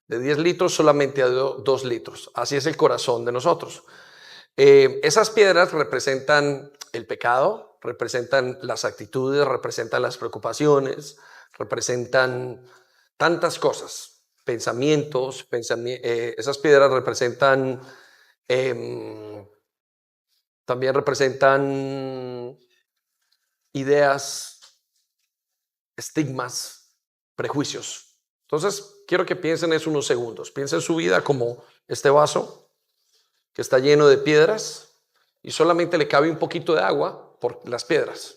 De 10 litros solamente a 2 litros. Así es el corazón de nosotros. Esas piedras representan el pecado, representan las actitudes, representan las preocupaciones, representan tantas cosas, pensamientos. Esas piedras representan, también representan ideas, estigmas, prejuicios. Entonces, quiero que piensen eso unos segundos. Piensen su vida como este vaso que está lleno de piedras y solamente le cabe un poquito de agua por las piedras.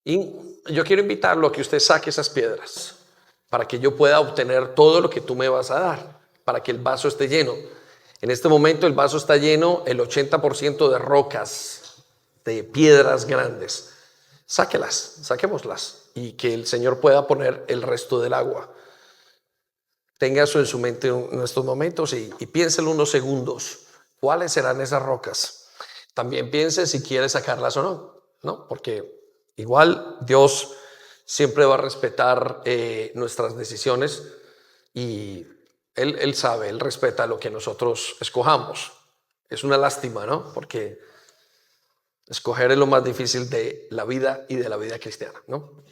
Y yo quiero invitarlo a que usted saque esas piedras para que yo pueda obtener todo lo que tú me vas a dar, para que el vaso esté lleno. En este momento el vaso está lleno el 80% de rocas, de piedras grandes. Sáquelas, saquémoslas y que el Señor pueda poner el resto del agua. Tenga eso en su mente en estos momentos y piénselo unos segundos. ¿Cuáles serán esas rocas? También piense si quiere sacarlas o no, porque igual Dios siempre va a respetar nuestras decisiones y Él sabe, Él respeta lo que nosotros escojamos. Es una lástima, ¿no? Porque escoger es lo más difícil de la vida y de la vida cristiana, ¿no?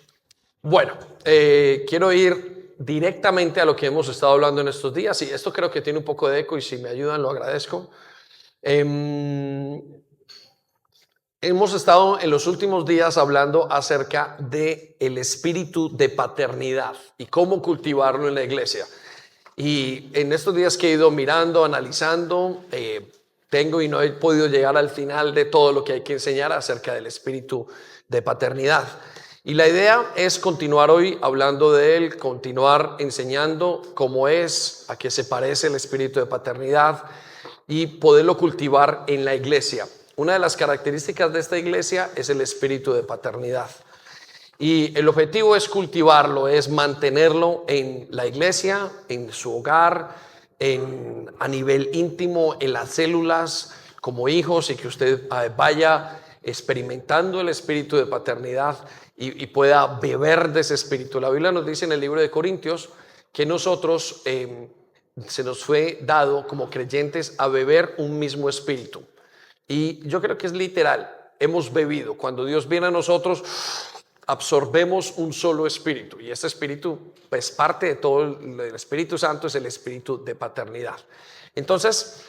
Bueno, quiero ir directamente a lo que hemos estado hablando en estos días y esto creo que tiene un poco de eco y si me ayudan lo agradezco. Hemos estado en los últimos días hablando acerca del espíritu de paternidad y cómo cultivarlo en la iglesia. Y en estos días que he ido mirando, analizando, tengo y no he podido llegar al final de todo lo que hay que enseñar acerca del espíritu de paternidad. Y la idea es continuar hoy hablando de él, continuar enseñando cómo es, a qué se parece el espíritu de paternidad y poderlo cultivar en la iglesia. Una de las características de esta iglesia es el espíritu de paternidad. Y el objetivo es cultivarlo, es mantenerlo en la iglesia, en su hogar, a nivel íntimo, en las células, como hijos, y que usted vaya experimentando el espíritu de paternidad y pueda beber de ese espíritu. La Biblia nos dice en el libro de Corintios que nosotros se nos fue dado como creyentes a beber un mismo espíritu. Y yo creo que es literal, hemos bebido. Cuando Dios viene a nosotros, absorbemos un solo espíritu. Y este espíritu, pues parte de todo el Espíritu Santo es el espíritu de paternidad. Entonces,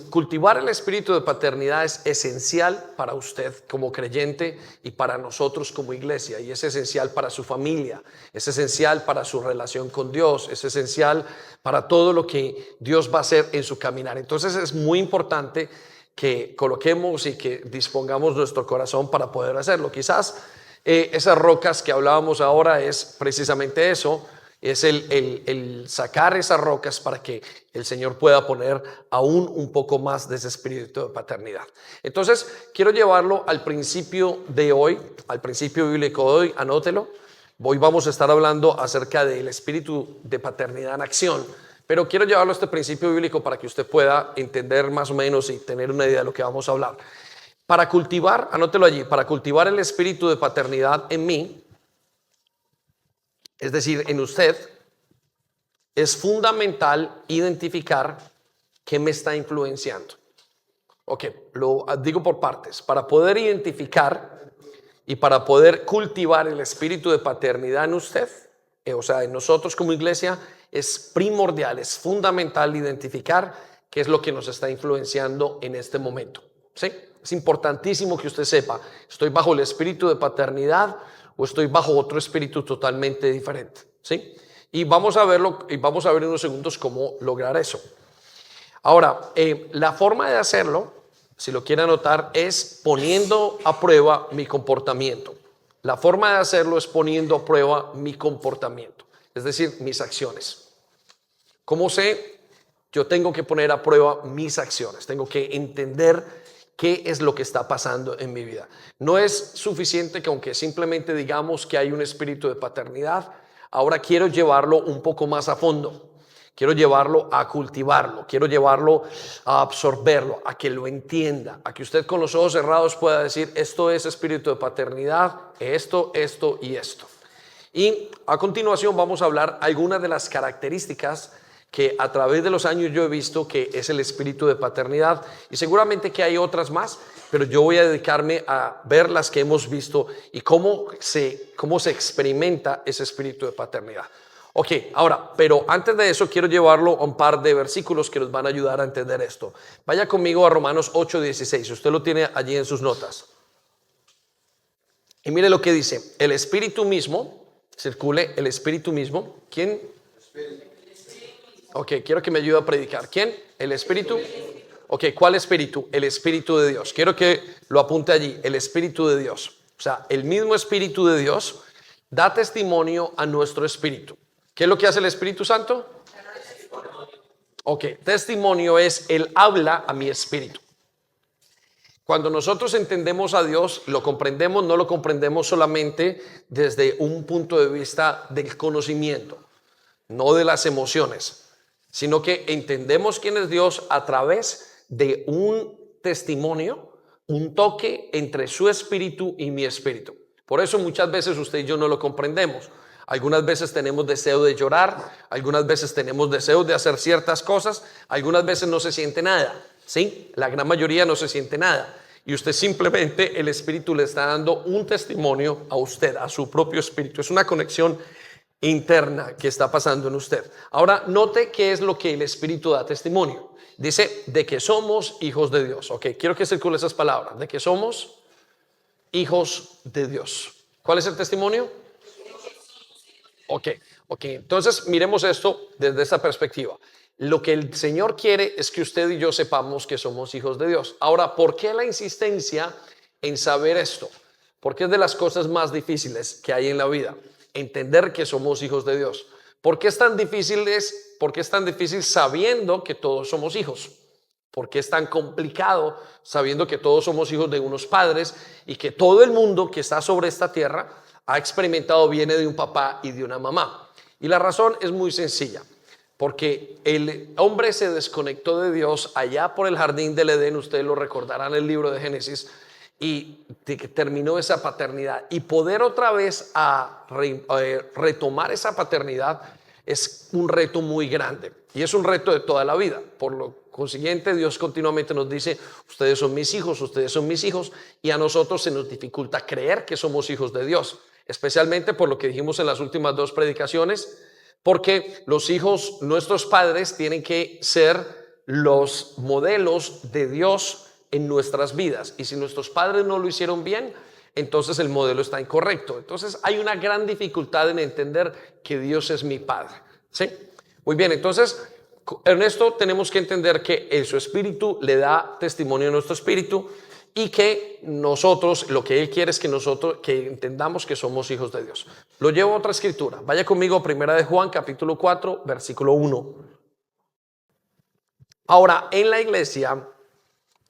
cultivar el espíritu de paternidad es esencial para usted como creyente y para nosotros como iglesia. Y es esencial para su familia, es esencial para su relación con Dios, es esencial para todo lo que Dios va a hacer en su caminar. Entonces es muy importante que coloquemos y que dispongamos nuestro corazón para poder hacerlo. Quizás esas rocas que hablábamos ahora es precisamente eso, es el sacar esas rocas para que el Señor pueda poner aún un poco más de ese espíritu de paternidad. Entonces quiero llevarlo al principio de hoy, al principio bíblico de hoy, anótelo. Hoy vamos a estar hablando acerca del espíritu de paternidad en acción. Pero quiero llevarlo a este principio bíblico para que usted pueda entender más o menos y tener una idea de lo que vamos a hablar. Para cultivar, anótelo allí, para cultivar el espíritu de paternidad en mí, es decir, en usted, es fundamental identificar qué me está influenciando. Ok, lo digo por partes. Para poder identificar y para poder cultivar el espíritu de paternidad en usted, o sea, en nosotros como iglesia, es primordial, es fundamental identificar qué es lo que nos está influenciando en este momento. ¿Sí? Es importantísimo que usted sepa, ¿estoy bajo el espíritu de paternidad o estoy bajo otro espíritu totalmente diferente? ¿Sí? Y vamos a verlo, y vamos a ver en unos segundos cómo lograr eso. Ahora, la forma de hacerlo, si lo quiere anotar, es poniendo a prueba mi comportamiento. La forma de hacerlo es poniendo a prueba mi comportamiento, es decir, mis acciones. ¿Cómo sé? Yo tengo que poner a prueba mis acciones, tengo que entender qué es lo que está pasando en mi vida. No es suficiente que aunque simplemente digamos que hay un espíritu de paternidad, ahora quiero llevarlo un poco más a fondo. Quiero llevarlo a cultivarlo, quiero llevarlo a absorberlo, a que lo entienda, a que usted con los ojos cerrados pueda decir, esto es espíritu de paternidad, esto y esto. Y a continuación vamos a hablar algunas de las características que a través de los años yo he visto que es el espíritu de paternidad, y seguramente que hay otras más, pero yo voy a dedicarme a ver las que hemos visto y cómo se experimenta ese espíritu de paternidad. Ok, ahora, pero antes de eso quiero llevarlo a un par de versículos que nos van a ayudar a entender esto. Vaya conmigo a Romanos 8:16, usted lo tiene allí en sus notas. Y mire lo que dice, el espíritu mismo, circule el espíritu mismo. ¿Quién? Ok, quiero que me ayude a predicar. ¿Quién? El espíritu. Ok, ¿cuál espíritu? El espíritu de Dios. Quiero que lo apunte allí, el espíritu de Dios. O sea, el mismo espíritu de Dios da testimonio a nuestro espíritu. ¿Qué es lo que hace el Espíritu Santo? Ok, testimonio es Él habla a mi espíritu. Cuando nosotros entendemos a Dios, lo comprendemos, no lo comprendemos solamente desde un punto de vista del conocimiento, no de las emociones, sino que entendemos quién es Dios a través de un testimonio, un toque entre su espíritu y mi espíritu. Por eso muchas veces usted y yo no lo comprendemos. Algunas veces tenemos deseo de llorar, algunas veces tenemos deseo de hacer ciertas cosas, algunas veces no se siente nada, ¿sí? La gran mayoría no se siente nada. Y usted simplemente, el espíritu le está dando un testimonio a usted, a su propio espíritu. Es una conexión interna que está pasando en usted. Ahora, note qué es lo que el espíritu da testimonio. Dice, de que somos hijos de Dios. Ok, quiero que circule esas palabras. De que somos hijos de Dios. ¿Cuál es el testimonio? Ok, entonces miremos esto desde esta perspectiva. Lo que el Señor quiere es que usted y yo sepamos que somos hijos de Dios. Ahora, ¿por qué la insistencia en saber esto? Porque es de las cosas más difíciles que hay en la vida, entender que somos hijos de Dios. ¿Por qué es tan difícil sabiendo que todos somos hijos? ¿Por qué es tan complicado sabiendo que todos somos hijos de unos padres y que todo el mundo que está sobre esta tierra ha experimentado, viene de un papá y de una mamá? Y la razón es muy sencilla, porque el hombre se desconectó de Dios allá por el jardín del Edén, ustedes lo recordarán en el libro de Génesis, y terminó esa paternidad. Y poder otra vez retomar esa paternidad es un reto muy grande, y es un reto de toda la vida. Por lo consiguiente, Dios continuamente nos dice, ustedes son mis hijos, ustedes son mis hijos, y a nosotros se nos dificulta creer que somos hijos de Dios, especialmente por lo que dijimos en las últimas dos predicaciones, porque los hijos, nuestros padres, tienen que ser los modelos de Dios en nuestras vidas, y si nuestros padres no lo hicieron bien, entonces el modelo está incorrecto. Entonces hay una gran dificultad en entender que Dios es mi Padre, ¿sí? Muy bien, entonces en esto tenemos que entender que su espíritu le da testimonio a nuestro espíritu, y que nosotros, lo que Él quiere es que nosotros que entendamos que somos hijos de Dios. Lo llevo a otra escritura. Vaya conmigo a Primera de Juan, capítulo 4, versículo 1. Ahora, en la iglesia,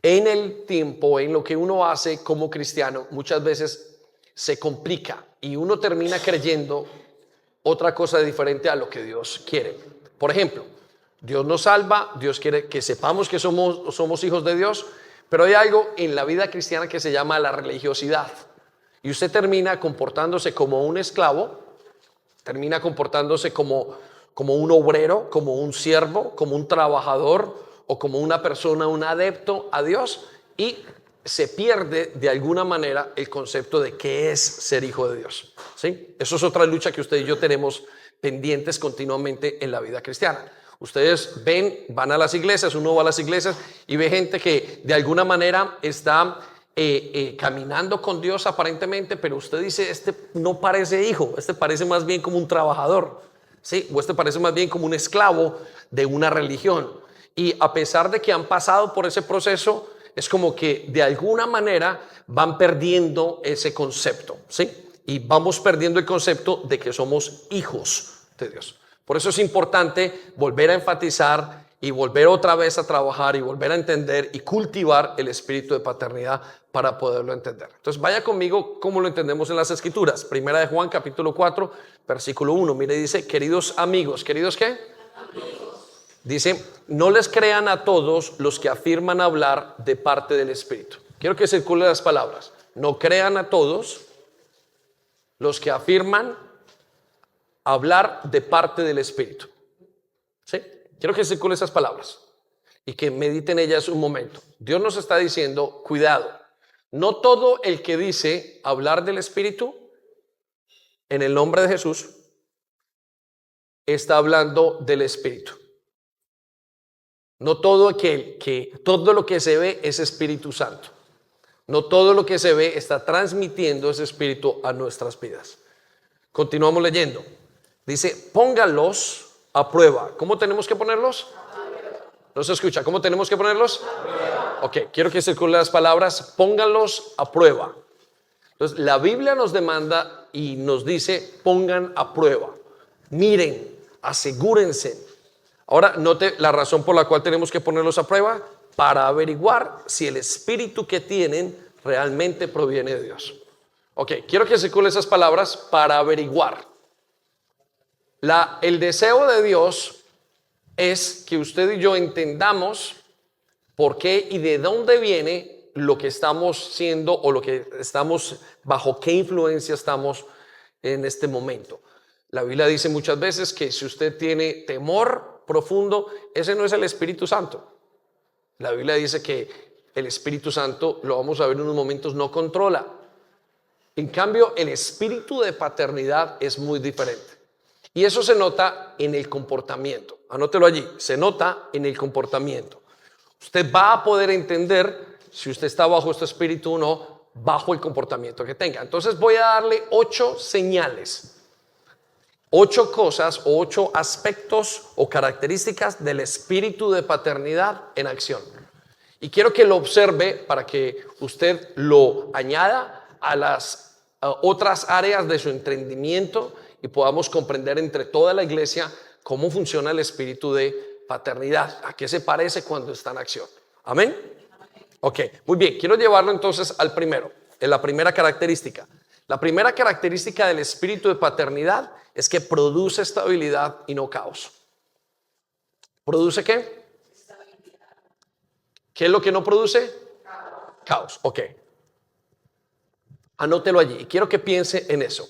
en el tiempo, en lo que uno hace como cristiano, muchas veces se complica y uno termina creyendo otra cosa diferente a lo que Dios quiere. Por ejemplo, Dios nos salva, Dios quiere que sepamos que somos hijos de Dios, pero hay algo en la vida cristiana que se llama la religiosidad. Y usted termina comportándose como un esclavo, termina comportándose como un obrero, como un siervo, como un trabajador o como una persona, un adepto a Dios, y se pierde de alguna manera el concepto de qué es ser hijo de Dios, ¿sí? Eso es otra lucha que usted y yo tenemos pendientes continuamente en la vida cristiana. Ustedes van a las iglesias, uno va a las iglesias y ve gente que de alguna manera está caminando con Dios aparentemente, pero usted dice, este no parece hijo, este parece más bien como un trabajador, ¿sí? O este parece más bien como un esclavo de una religión. Y a pesar de que han pasado por ese proceso, es como que de alguna manera van perdiendo ese concepto, ¿sí? Y vamos perdiendo el concepto de que somos hijos de Dios. Por eso es importante volver a enfatizar y volver otra vez a trabajar y volver a entender y cultivar el espíritu de paternidad para poderlo entender. Entonces vaya conmigo cómo lo entendemos en las escrituras. Primera de Juan, capítulo 4, versículo 1. Mire, dice, queridos amigos, ¿queridos qué? Amigos. Dice, no les crean a todos los que afirman hablar de parte del Espíritu. Quiero que circulen las palabras. No crean a todos los que afirman hablar de parte del Espíritu, ¿sí? Quiero que circule esas palabras y que mediten ellas un momento. Dios nos está diciendo, cuidado, no todo el que dice hablar del Espíritu en el nombre de Jesús está hablando del Espíritu. No todo todo lo que se ve es Espíritu Santo. No todo lo que se ve está transmitiendo ese Espíritu a nuestras vidas. Continuamos leyendo. Dice, pónganlos a prueba. ¿Cómo tenemos que ponerlos? No se escucha. ¿Cómo tenemos que ponerlos? Ok, quiero que circulen las palabras, pónganlos a prueba. Entonces, la Biblia nos demanda y nos dice, pongan a prueba. Miren, asegúrense. Ahora, note la razón por la cual tenemos que ponerlos a prueba, para averiguar si el espíritu que tienen realmente proviene de Dios. Ok, quiero que circule esas palabras, para averiguar. El deseo de Dios es que usted y yo entendamos por qué y de dónde viene lo que estamos siendo o lo que estamos, bajo qué influencia estamos en este momento. La Biblia dice muchas veces que si usted tiene temor profundo, ese no es el Espíritu Santo. La Biblia dice que el Espíritu Santo, lo vamos a ver en unos momentos, no controla. En cambio, el espíritu de paternidad es muy diferente. Y eso se nota en el comportamiento. Anótelo allí, se nota en el comportamiento. Usted va a poder entender si usted está bajo este espíritu o no, bajo el comportamiento que tenga. Entonces voy a darle 8 señales, 8 cosas o 8 aspectos o características del espíritu de paternidad en acción. Y quiero que lo observe para que usted lo añada a las otras áreas de su entendimiento y podamos comprender entre toda la iglesia cómo funciona el espíritu de paternidad, a qué se parece cuando está en acción. ¿Amén? Ok, muy bien, quiero llevarlo entonces al primero, en la primera característica. La primera característica del espíritu de paternidad es que produce estabilidad y no caos. ¿Produce qué? ¿Qué es lo que no produce? Caos. Ok. Anótelo allí y quiero que piense en eso.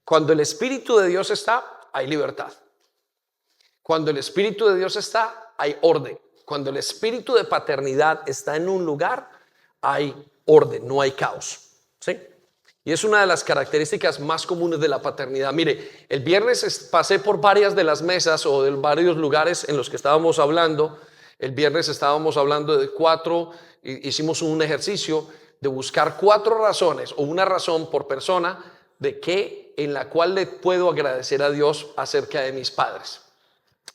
Cuando el Espíritu de Dios está, hay libertad. Cuando el Espíritu de Dios está, hay orden. Cuando el Espíritu de paternidad está en un lugar, hay orden, no hay caos. ¿Sí? Y es una de las características más comunes de la paternidad. Mire, el viernes pasé por varias de las mesas o de varios lugares en los que estábamos hablando. El viernes estábamos hablando de 4, hicimos un ejercicio de buscar 4 razones o una razón por persona de qué en la cual le puedo agradecer a Dios acerca de mis padres.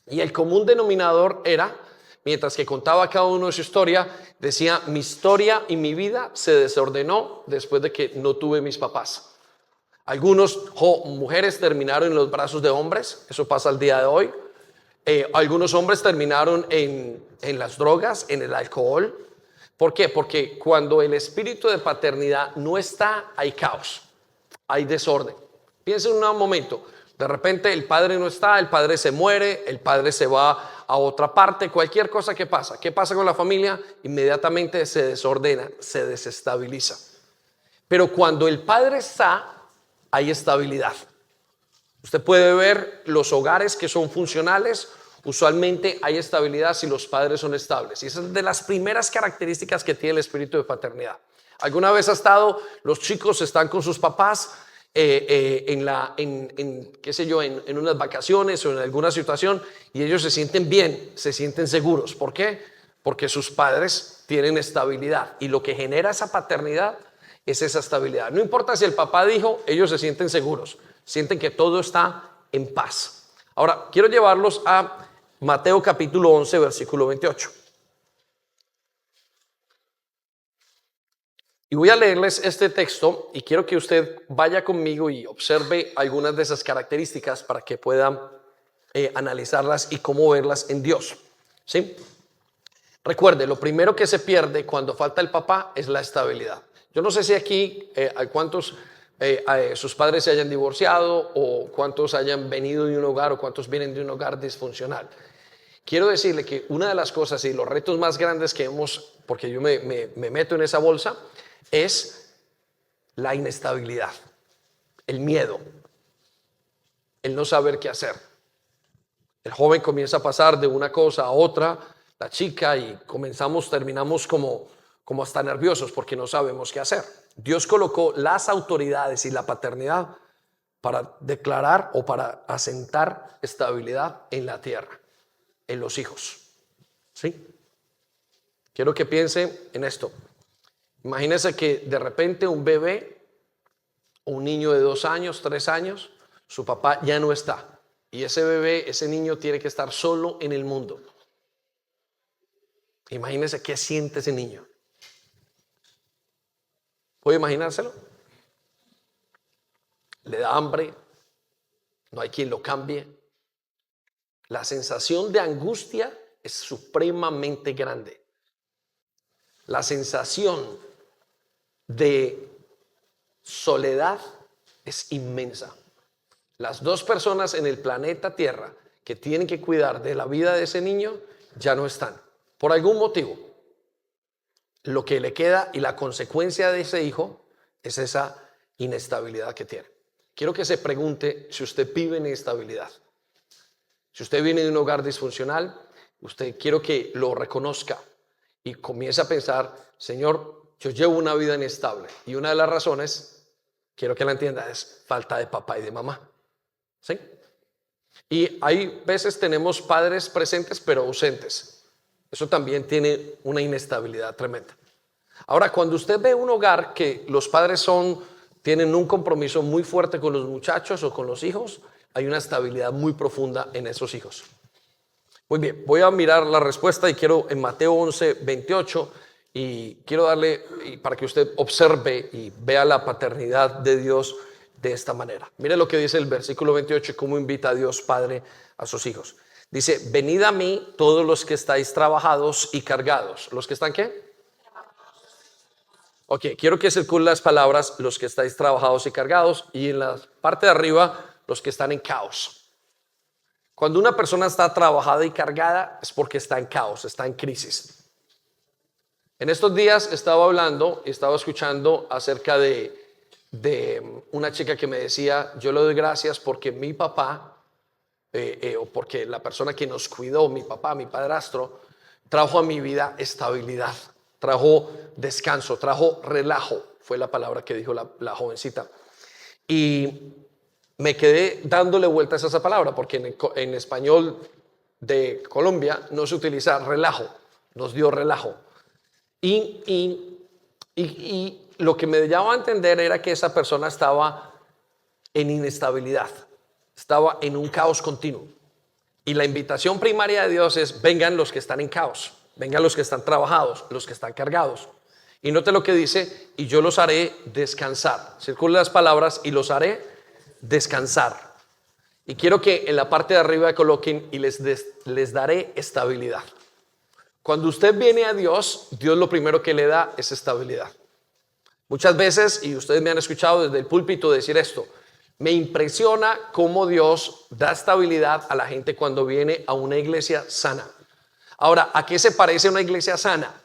Y el común denominador era, mientras que contaba cada uno de su historia, decía, mi historia y mi vida se desordenó después de que no tuve mis papás. Algunos mujeres terminaron en los brazos de hombres, eso pasa al día de hoy. Algunos hombres terminaron en las drogas, en el alcohol. ¿Por qué? Porque cuando el espíritu de paternidad no está, hay caos, hay desorden. Piensen un momento, de repente el padre no está, el padre se muere, el padre se va a otra parte, cualquier cosa que pasa. ¿Qué pasa con la familia? Inmediatamente se desordena, se desestabiliza. Pero cuando el padre está, hay estabilidad. Usted puede ver los hogares que son funcionales, usualmente hay estabilidad si los padres son estables. Y esa es de las primeras características que tiene el espíritu de paternidad. ¿Alguna vez ha estado, los chicos están con sus papás en unas vacaciones o en alguna situación y ellos se sienten bien, se sienten seguros? ¿Por qué? Porque sus padres tienen estabilidad y lo que genera esa paternidad es esa estabilidad. No importa si el papá dijo, ellos se sienten seguros, sienten que todo está en paz. Ahora, quiero llevarlos a Mateo capítulo 11, versículo 28. Y voy a leerles este texto y quiero que usted vaya conmigo y observe algunas de esas características para que pueda analizarlas y cómo verlas en Dios. ¿Sí? Recuerde, lo primero que se pierde cuando falta el papá es la estabilidad. Yo no sé si aquí hay cuántos sus padres se hayan divorciado o cuántos hayan venido de un hogar o cuántos vienen de un hogar disfuncional. Quiero decirle que una de las cosas y los retos más grandes que hemos, porque yo me meto en esa bolsa, es la inestabilidad, el miedo, el no saber qué hacer, El joven comienza a pasar de una cosa a otra, la chica, y terminamos como hasta nerviosos porque no sabemos qué hacer. Dios colocó las autoridades y la paternidad para declarar o para asentar estabilidad en la tierra, en los hijos. ¿Sí? Quiero que piense en esto. Imagínense que de repente un bebé o un niño de 2 años, 3 años, su papá ya no está. Y ese bebé, ese niño tiene que estar solo en el mundo. Imagínense qué siente ese niño. ¿Puede imaginárselo? Le da hambre, no hay quien lo cambie. La sensación de angustia es supremamente grande. La sensación de soledad es inmensa. Las 2 personas en el planeta Tierra que tienen que cuidar de la vida de ese niño ya no están. Por algún motivo, lo que le queda y la consecuencia de ese hijo es esa inestabilidad que tiene. Quiero que se pregunte si usted vive en inestabilidad. Si usted viene de un hogar disfuncional, quiero que lo reconozca y comience a pensar, Señor, yo llevo una vida inestable. Y una de las razones, quiero que la entienda, es falta de papá y de mamá. ¿Sí? Y hay veces tenemos padres presentes pero ausentes. Eso también tiene una inestabilidad tremenda. Ahora, cuando usted ve un hogar que los padres tienen un compromiso muy fuerte con los muchachos o con los hijos, hay una estabilidad muy profunda en esos hijos. Muy bien, voy a mirar la respuesta y quiero en Mateo 11:28 y quiero darle para que usted observe y vea la paternidad de Dios de esta manera. Mire lo que dice el versículo 28 y cómo invita a Dios Padre a sus hijos. Dice, venid a mí todos los que estáis trabajados y cargados. ¿Los que están qué? Ok, quiero que circulen las palabras los que estáis trabajados y cargados y en la parte de arriba los que están en caos. Cuando una persona está trabajada y cargada es porque está en caos, está en crisis. En estos días estaba escuchando acerca de una chica que me decía, yo le doy gracias porque mi papá, o porque la persona que nos cuidó, mi papá, mi padrastro, trajo a mi vida estabilidad, trajo descanso, trajo relajo, fue la palabra que dijo la jovencita. Y me quedé dándole vueltas a esa palabra, porque en español de Colombia no se utiliza relajo, nos dio relajo. Y lo que me llevaba a entender era que esa persona estaba en inestabilidad, estaba en un caos continuo. Y la invitación primaria de Dios es, vengan los que están en caos, vengan los que están trabajados, los que están cargados. Y note lo que dice, y yo los haré descansar. Circulen las palabras, y los haré descansar. Y quiero que en la parte de arriba coloquen, y les daré estabilidad. Cuando usted viene a Dios, Dios lo primero que le da es estabilidad. Muchas veces, y ustedes me han escuchado desde el púlpito decir esto, me impresiona cómo Dios da estabilidad a la gente cuando viene a una iglesia sana. Ahora, ¿a qué se parece una iglesia sana?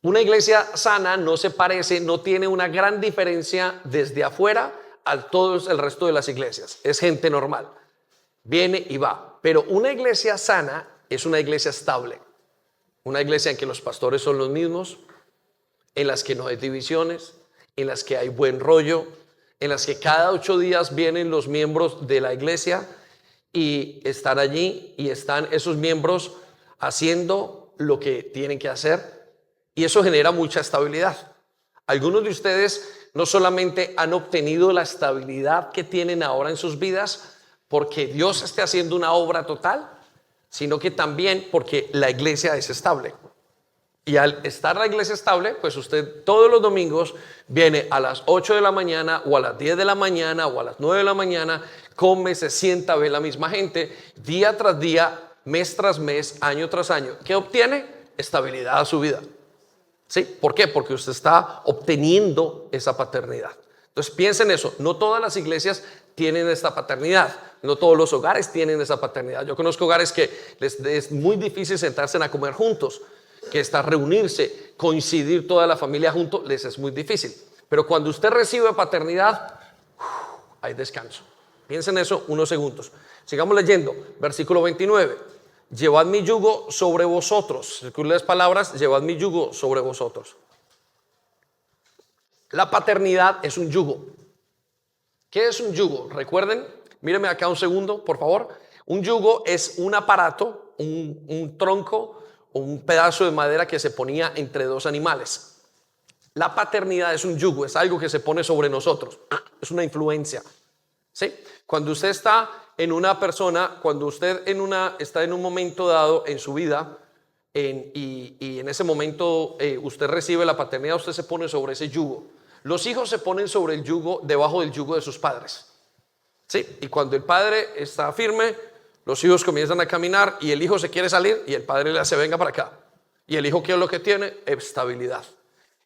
Una iglesia sana no tiene una gran diferencia desde afuera a todos el resto de las iglesias. Es gente normal, viene y va. Pero una iglesia sana es una iglesia estable. Una iglesia en que los pastores son los mismos, en las que no hay divisiones, en las que hay buen rollo, en las que cada 8 días vienen los miembros de la iglesia y están allí y están esos miembros haciendo lo que tienen que hacer, y eso genera mucha estabilidad. Algunos de ustedes no solamente han obtenido la estabilidad que tienen ahora en sus vidas porque Dios esté haciendo una obra total, sino que también porque la iglesia es estable. Y al estar la iglesia estable, pues usted todos los domingos viene a las 8 de la mañana o a las 10 de la mañana o a las 9 de la mañana, come, se sienta, ve la misma gente, día tras día, mes tras mes, año tras año. ¿Qué obtiene? Estabilidad a su vida. ¿Sí? ¿Por qué? Porque usted está obteniendo esa paternidad. Entonces piensen en eso, no todas las iglesias tienen esta paternidad, no todos los hogares tienen esa paternidad. Yo conozco hogares que les es muy difícil sentarse a comer juntos, que reunirse, coincidir toda la familia juntos, les es muy difícil. Pero cuando usted recibe paternidad, hay descanso. Piensen eso unos segundos. Sigamos leyendo, versículo 29. Llevad mi yugo sobre vosotros. Circulen las palabras, llevad mi yugo sobre vosotros. La paternidad es un yugo. ¿Qué es un yugo? Recuerden, mírenme acá un segundo, por favor. Un yugo es un aparato, un tronco o un pedazo de madera que se ponía entre dos animales. La paternidad es un yugo, es algo que se pone sobre nosotros. Es una influencia. ¿Sí? Cuando usted está en una persona, cuando usted está en un momento dado en su vida y en ese momento usted recibe la paternidad, usted se pone sobre ese yugo. Los hijos se ponen sobre el yugo, debajo del yugo de sus padres. ¿Sí? Y cuando el padre está firme, los hijos comienzan a caminar y el hijo se quiere salir y el padre le hace venga para acá. Y el hijo, ¿qué es lo que tiene? Estabilidad.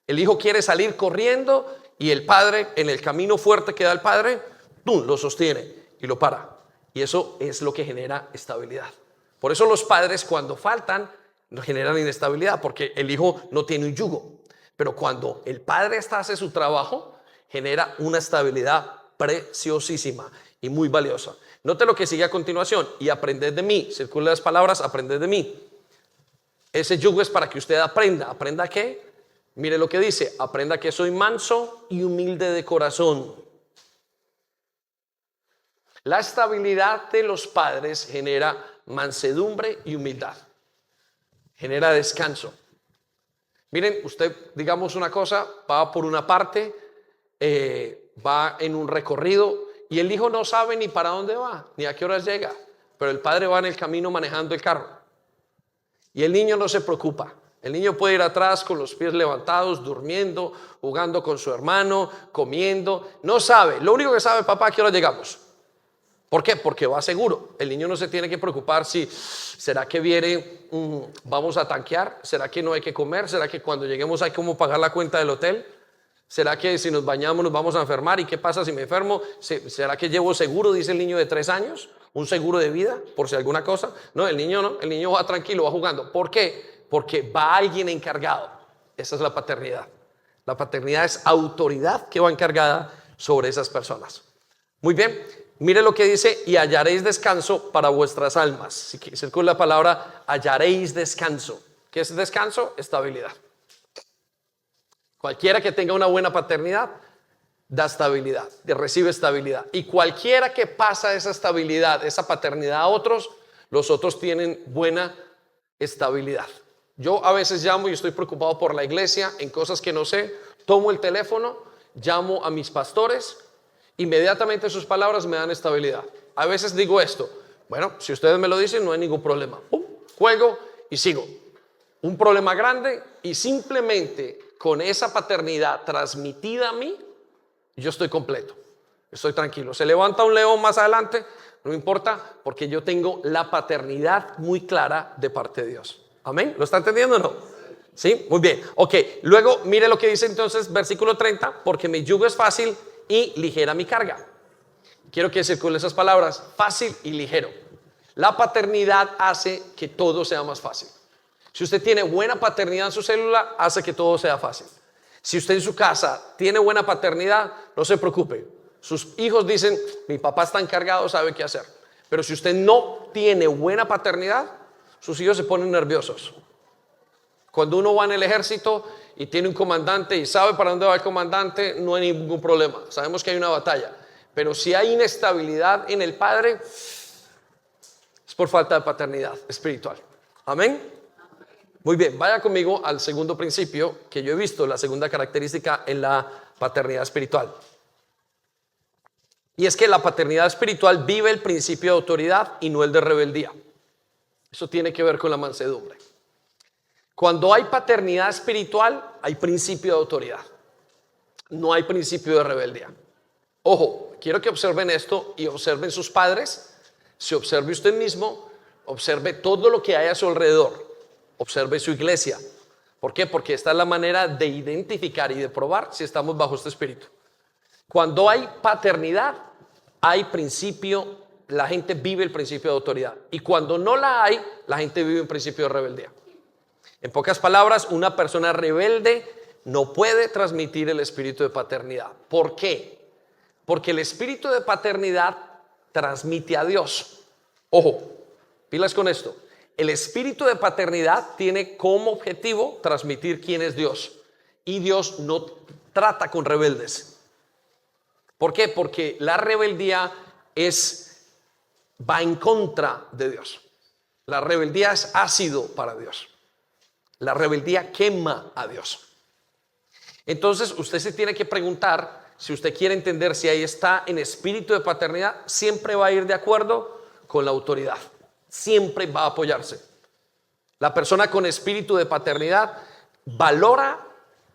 El hijo quiere salir corriendo y el padre, en el camino fuerte que da el padre, ¡tum!, lo sostiene y lo para. Y eso es lo que genera estabilidad. Por eso los padres, cuando faltan, generan inestabilidad, porque el hijo no tiene un yugo. Pero cuando el padre hace su trabajo, genera una estabilidad preciosísima y muy valiosa. Note lo que sigue a continuación: y aprended de mí. Circulen las palabras, aprended de mí. Ese yugo es para que usted aprenda. ¿Aprenda qué? Mire lo que dice: aprenda que soy manso y humilde de corazón. La estabilidad de los padres genera mansedumbre y humildad. Genera descanso. Miren, usted, digamos una cosa, va por una parte, va en un recorrido y el hijo no sabe ni para dónde va, ni a qué horas llega, pero el padre va en el camino manejando el carro. Y el niño no se preocupa. El niño puede ir atrás con los pies levantados, durmiendo, jugando con su hermano, comiendo. No sabe. Lo único que sabe, papá, ¿a qué hora llegamos? ¿Por qué? Porque va seguro. El niño no se tiene que preocupar si será que viene, vamos a tanquear, será que no hay que comer, será que cuando lleguemos hay como pagar la cuenta del hotel, será que si nos bañamos nos vamos a enfermar y qué pasa si me enfermo, será que llevo seguro, dice el niño de 3 años, un seguro de vida por si alguna cosa. No, el niño va tranquilo, va jugando. ¿Por qué? Porque va alguien encargado. Esa es la paternidad. La paternidad es autoridad que va encargada sobre esas personas. Muy bien. Mire lo que dice: y hallaréis descanso para vuestras almas. Si circula la palabra, hallaréis descanso. ¿Qué es descanso? Estabilidad. Cualquiera que tenga una buena paternidad da estabilidad, recibe estabilidad. Y cualquiera que pasa esa estabilidad, esa paternidad a otros, los otros tienen buena estabilidad. Yo a veces llamo y estoy preocupado por la iglesia en cosas que no sé. Tomo el teléfono, llamo a mis pastores. Inmediatamente sus palabras me dan estabilidad. A veces digo esto: bueno, si ustedes me lo dicen, no hay ningún problema. Juego y sigo. Un problema grande, y simplemente con esa paternidad transmitida a mí, yo estoy completo, estoy tranquilo. Se levanta un león más adelante, no importa, porque yo tengo la paternidad muy clara de parte de Dios. Amén. ¿Lo está entendiendo o no? Sí, muy bien. Ok, luego mire lo que dice entonces versículo 30: porque mi yugo es fácil y ligera mi carga. Quiero que circulen esas palabras: fácil y ligero. La paternidad hace que todo sea más fácil. Si usted tiene buena paternidad en su célula, hace que todo sea fácil. Si usted en su casa tiene buena paternidad, no se preocupe. Sus hijos dicen: mi papá está encargado, sabe qué hacer. Pero si usted no tiene buena paternidad, sus hijos se ponen nerviosos. Cuando uno va en el ejército y tiene un comandante y sabe para dónde va el comandante, no hay ningún problema. Sabemos que hay una batalla. Pero si hay inestabilidad en el padre, es por falta de paternidad espiritual. Amén. Muy bien, vaya conmigo al segundo principio que yo he visto, la segunda característica en la paternidad espiritual. Y es que la paternidad espiritual vive el principio de autoridad y no el de rebeldía. Eso tiene que ver con la mansedumbre. Cuando hay paternidad espiritual, hay principio de autoridad. No hay principio de rebeldía. Ojo, quiero que observen esto y observen sus padres. Se observe usted mismo, observe todo lo que hay a su alrededor. Observe su iglesia. ¿Por qué? Porque esta es la manera de identificar y de probar si estamos bajo este espíritu. Cuando hay paternidad, hay principio, la gente vive el principio de autoridad. Y cuando no la hay, la gente vive un principio de rebeldía. En pocas palabras, una persona rebelde no puede transmitir el espíritu de paternidad. ¿Por qué? Porque el espíritu de paternidad transmite a Dios. Ojo, pilas con esto. El espíritu de paternidad tiene como objetivo transmitir quién es Dios. Y Dios no trata con rebeldes. ¿Por qué? Porque la rebeldía va en contra de Dios. La rebeldía es ácido para Dios. La rebeldía quema a Dios. Entonces usted se tiene que preguntar, si usted quiere entender si ahí está en espíritu de paternidad, siempre va a ir de acuerdo con la autoridad. Siempre va a apoyarse. La persona con espíritu de paternidad valora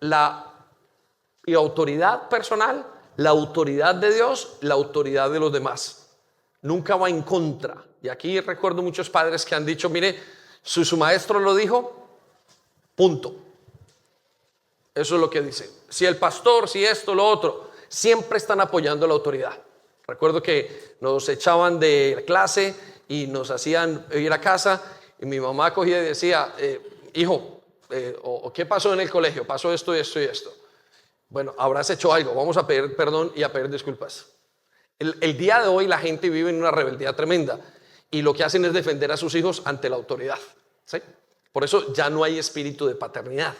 la autoridad personal, la autoridad de Dios, la autoridad de los demás. Nunca va en contra. Y aquí recuerdo muchos padres que han dicho, mire, si su maestro lo dijo, punto. Eso es lo que dicen. Si el pastor, si esto, lo otro, siempre están apoyando la autoridad. Recuerdo que nos echaban de clase y nos hacían ir a casa y mi mamá cogía y decía, hijo, ¿qué pasó en el colegio? Pasó esto y esto y esto. Bueno, habrás hecho algo, vamos a pedir perdón y a pedir disculpas. El día de hoy la gente vive en una rebeldía tremenda y lo que hacen es defender a sus hijos ante la autoridad, ¿sí? Por eso ya no hay espíritu de paternidad,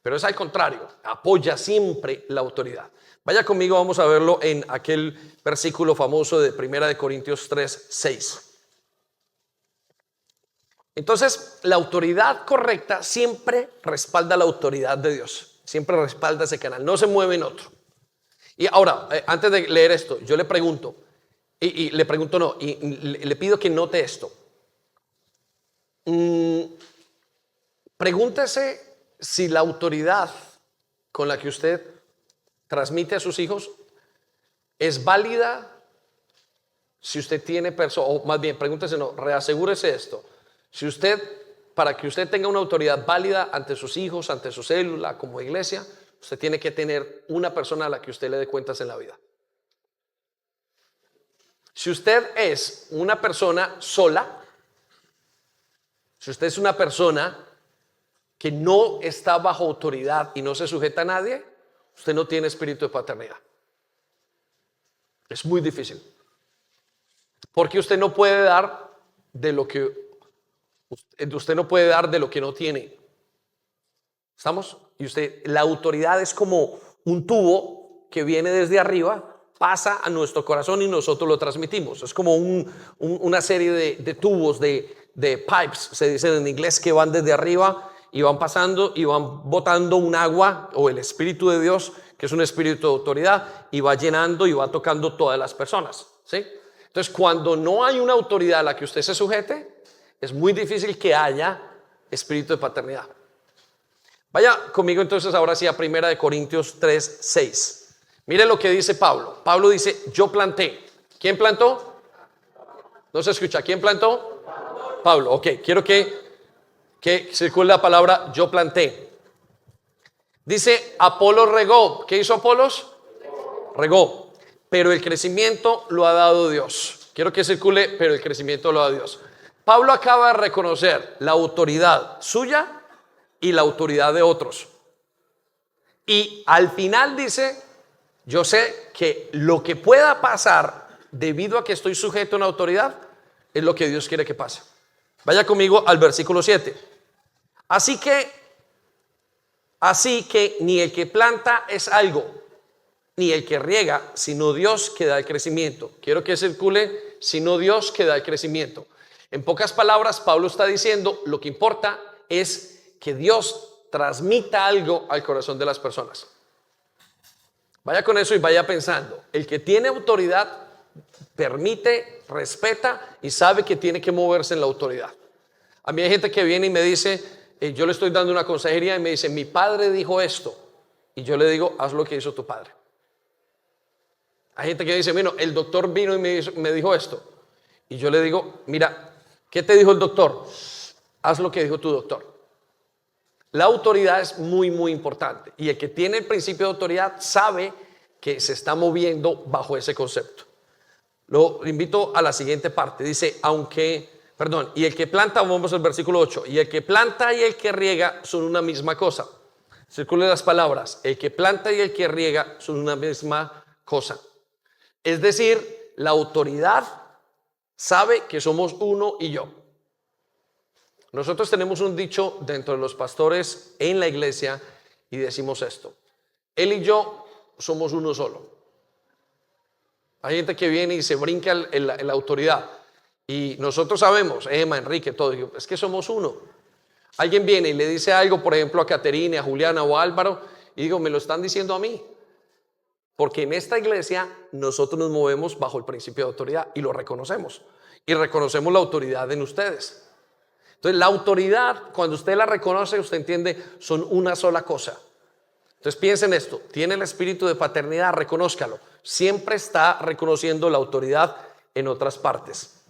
pero es al contrario, apoya siempre la autoridad. Vaya conmigo, vamos a verlo en aquel versículo famoso de 1 Corintios 3:6. Entonces, la autoridad correcta siempre respalda la autoridad de Dios, siempre respalda ese canal, no se mueve en otro. Y ahora, antes de leer esto, yo le pregunto, y le pido que note esto. Pregúntese si la autoridad con la que usted transmite a sus hijos es válida si usted tiene o más bien, pregúntese, reasegúrese esto. Si usted, para que usted tenga una autoridad válida ante sus hijos, ante su célula, como iglesia, usted tiene que tener una persona a la que usted le dé cuentas en la vida. Si usted es una persona sola, si usted es una persona que no está bajo autoridad y no se sujeta a nadie, usted no tiene espíritu de paternidad. Es muy difícil. Porque usted no puede dar de lo que no tiene. ¿Estamos? Y la autoridad es como un tubo que viene desde arriba, pasa a nuestro corazón y nosotros lo transmitimos. Es como una serie de tubos, de pipes, se dice en inglés, que van desde arriba y van pasando y van botando un agua o el Espíritu de Dios, que es un espíritu de autoridad, y va llenando y va tocando todas las personas, ¿sí? Entonces, cuando no hay una autoridad a la que usted se sujete, es muy difícil que haya espíritu de paternidad. Vaya conmigo entonces ahora sí a 1 Corintios 3:6. Mire lo que dice Pablo. Pablo dice, yo planté. ¿Quién plantó? No se escucha. ¿Quién plantó? Pablo. Ok, quiero que circule la palabra yo planté. Dice, Apolo regó. ¿Qué hizo Apolos? Regó. Pero el crecimiento lo ha dado Dios. Quiero que circule, pero el crecimiento lo ha dado Dios. Pablo acaba de reconocer la autoridad suya y la autoridad de otros. Y al final dice, yo sé que lo que pueda pasar debido a que estoy sujeto a una autoridad es lo que Dios quiere que pase. Vaya conmigo al versículo 7. Así que ni el que planta es algo, ni el que riega, sino Dios que da el crecimiento. Quiero que circule, sino Dios que da el crecimiento. En pocas palabras, Pablo está diciendo, lo que importa es que Dios transmita algo al corazón de las personas. Vaya con eso y vaya pensando. El que tiene autoridad permite, respeta y sabe que tiene que moverse en la autoridad. A mí hay gente que viene y me dice, yo le estoy dando una consejería y me dice, mi padre dijo esto. Y yo le digo, haz lo que hizo tu padre. Hay gente que dice, bueno, el doctor vino y me dijo esto. Y yo le digo, mira, ¿qué te dijo el doctor? Haz lo que dijo tu doctor. La autoridad es muy, muy importante. Y el que tiene el principio de autoridad sabe que se está moviendo bajo ese concepto. Lo invito a la siguiente parte. Dice, y el que planta, vamos al versículo 8. Y el que planta y el que riega son una misma cosa. Circulen las palabras. El que planta y el que riega son una misma cosa. Es decir, la autoridad sabe que somos uno y yo. Nosotros tenemos un dicho dentro de los pastores en la iglesia y decimos esto: él y yo somos uno solo. Hay gente que viene y se brinca en la autoridad. Y nosotros sabemos, Emma, Enrique, todo, es que somos uno. Alguien viene y le dice algo, por ejemplo, a Caterine, a Juliana o a Álvaro, y digo, me lo están diciendo a mí. Porque en esta iglesia nosotros nos movemos bajo el principio de autoridad y lo reconocemos. Y reconocemos la autoridad en ustedes. Entonces, la autoridad, cuando usted la reconoce, usted entiende, son una sola cosa. Entonces, piensen esto: tiene el espíritu de paternidad, reconózcalo. Siempre está reconociendo la autoridad en otras partes.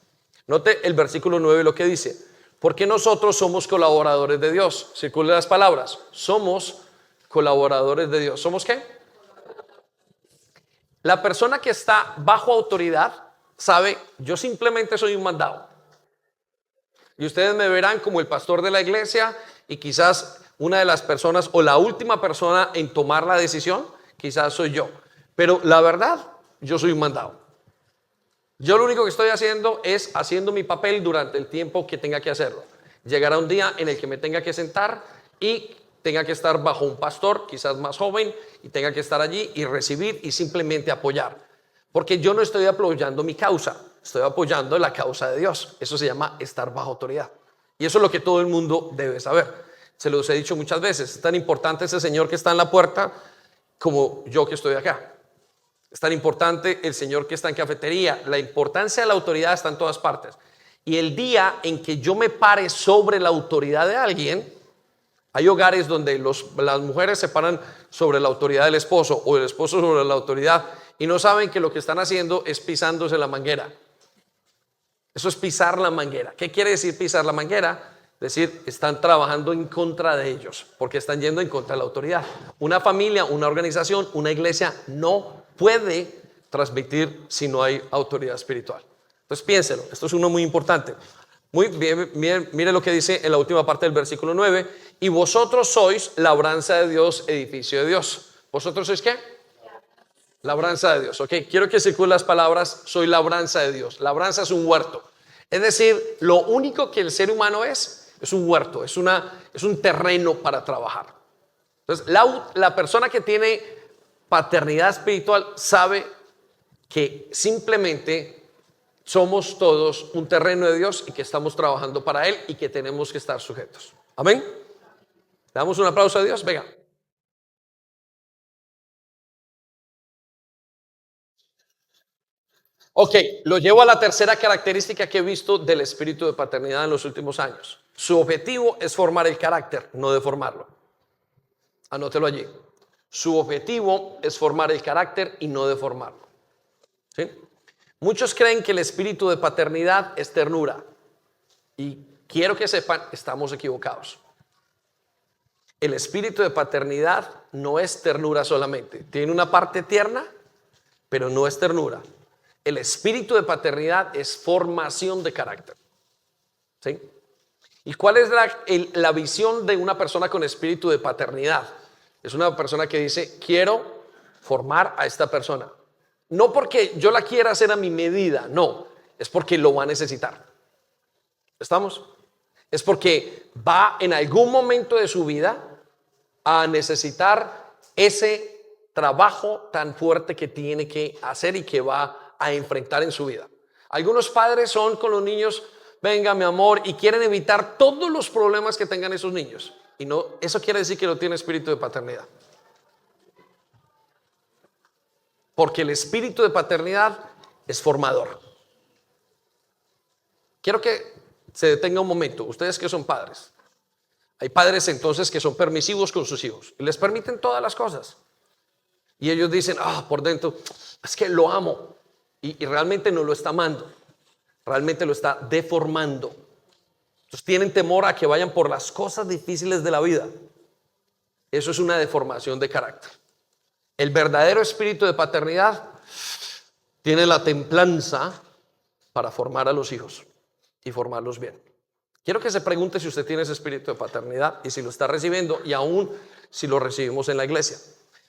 Note el versículo 9 lo que dice: porque nosotros somos colaboradores de Dios. Circule las palabras: somos colaboradores de Dios. ¿Somos qué? La persona que está bajo autoridad sabe, yo simplemente soy un mandado. Y ustedes me verán como el pastor de la iglesia y quizás una de las personas o la última persona en tomar la decisión, quizás soy yo. Pero la verdad, yo soy un mandado. Yo lo único que estoy haciendo es haciendo mi papel durante el tiempo que tenga que hacerlo. Llegará un día en el que me tenga que sentar y tenga que estar bajo un pastor, quizás más joven, y tenga que estar allí y recibir y simplemente apoyar. Porque yo no estoy apoyando mi causa, estoy apoyando la causa de Dios. Eso se llama estar bajo autoridad. Y eso es lo que todo el mundo debe saber. Se los he dicho muchas veces, es tan importante ese señor que está en la puerta como yo que estoy acá. Es tan importante el señor que está en cafetería. La importancia de la autoridad está en todas partes. Y el día en que yo me pare sobre la autoridad de alguien, hay hogares donde las mujeres se paran sobre la autoridad del esposo o el esposo sobre la autoridad y no saben que lo que están haciendo es pisándose la manguera. Eso es pisar la manguera. ¿Qué quiere decir pisar la manguera? Es decir, están trabajando en contra de ellos porque están yendo en contra de la autoridad. Una familia, una organización, una iglesia no puede transmitir si no hay autoridad espiritual. Entonces piénselo, esto es uno muy importante. Muy bien, mire lo que dice en la última parte del versículo 9: y vosotros sois labranza de Dios, edificio de Dios. ¿Vosotros sois qué? Labranza de Dios. Ok, quiero que circulen las palabras: soy labranza de Dios. Labranza es un huerto. Es decir, lo único que el ser humano es un huerto, es un terreno para trabajar. Entonces, la persona que tiene paternidad espiritual sabe que simplemente somos todos un terreno de Dios y que estamos trabajando para Él y que tenemos que estar sujetos. Amén. ¿Le damos un aplauso a Dios? Venga. Ok, lo llevo a la tercera característica que he visto del espíritu de paternidad en los últimos años. Su objetivo es formar el carácter, no deformarlo. Anótelo allí. Su objetivo es formar el carácter y no deformarlo. ¿Sí? Muchos creen que el espíritu de paternidad es ternura. Y quiero que sepan, estamos equivocados. El espíritu de paternidad no es ternura solamente. Tiene una parte tierna, pero no es ternura. El espíritu de paternidad es formación de carácter. ¿Sí? ¿Y cuál es la visión de una persona con espíritu de paternidad? Es una persona que dice, quiero formar a esta persona. No porque yo la quiera hacer a mi medida, no. Es porque lo va a necesitar. ¿Estamos? Es porque va en algún momento de su vida a necesitar ese trabajo tan fuerte que tiene que hacer y que va a enfrentar en su vida. Algunos padres son con los niños, venga mi amor, y quieren evitar todos los problemas que tengan esos niños. Y no, eso quiere decir que no tiene espíritu de paternidad. Porque el espíritu de paternidad es formador. Quiero que se detenga un momento, ustedes que son padres. Hay padres entonces que son permisivos con sus hijos y les permiten todas las cosas. Y ellos dicen, por dentro, es que lo amo. Y realmente no lo está amando. Realmente lo está deformando. Entonces tienen temor a que vayan por las cosas difíciles de la vida. Eso es una deformación de carácter. El verdadero espíritu de paternidad tiene la templanza para formar a los hijos y formarlos bien. Quiero que se pregunte si usted tiene ese espíritu de paternidad y si lo está recibiendo y aún si lo recibimos en la iglesia.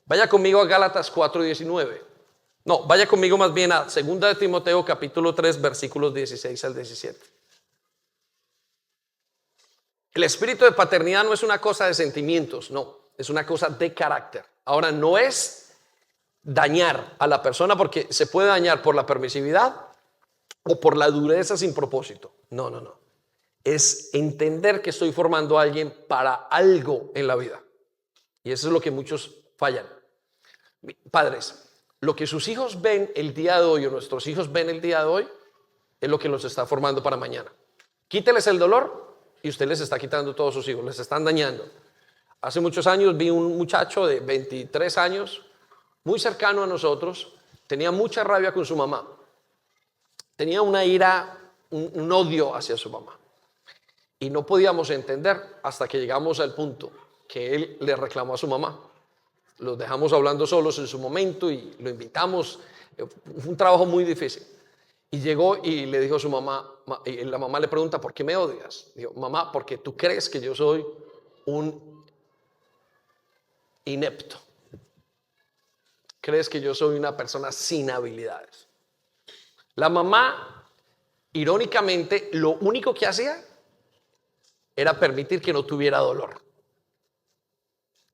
Vaya conmigo a Gálatas 4:19. No, vaya conmigo más bien a 2 de Timoteo capítulo 3 versículos 16 al 17. El espíritu de paternidad no es una cosa de sentimientos, no, es una cosa de carácter. Ahora, no es dañar a la persona, porque se puede dañar por la permisividad o por la dureza sin propósito. No, no, no. Es entender que estoy formando a alguien para algo en la vida. Y eso es lo que muchos fallan. Padres, lo que sus hijos ven el día de hoy o nuestros hijos ven el día de hoy es lo que los está formando para mañana. Quíteles el dolor y usted les está quitando todos sus hijos, les están dañando. Hace muchos años vi un muchacho de 23 años, muy cercano a nosotros, tenía mucha rabia con su mamá. Tenía una ira, un odio hacia su mamá. Y no podíamos entender hasta que llegamos al punto que él le reclamó a su mamá. Los dejamos hablando solos en su momento y lo invitamos. Fue un trabajo muy difícil. Y llegó y le dijo a su mamá, y la mamá le pregunta, ¿por qué me odias? Dijo, mamá, porque tú crees que yo soy un inepto. Crees que yo soy una persona sin habilidades. La mamá, irónicamente, lo único que hacía era permitir que no tuviera dolor.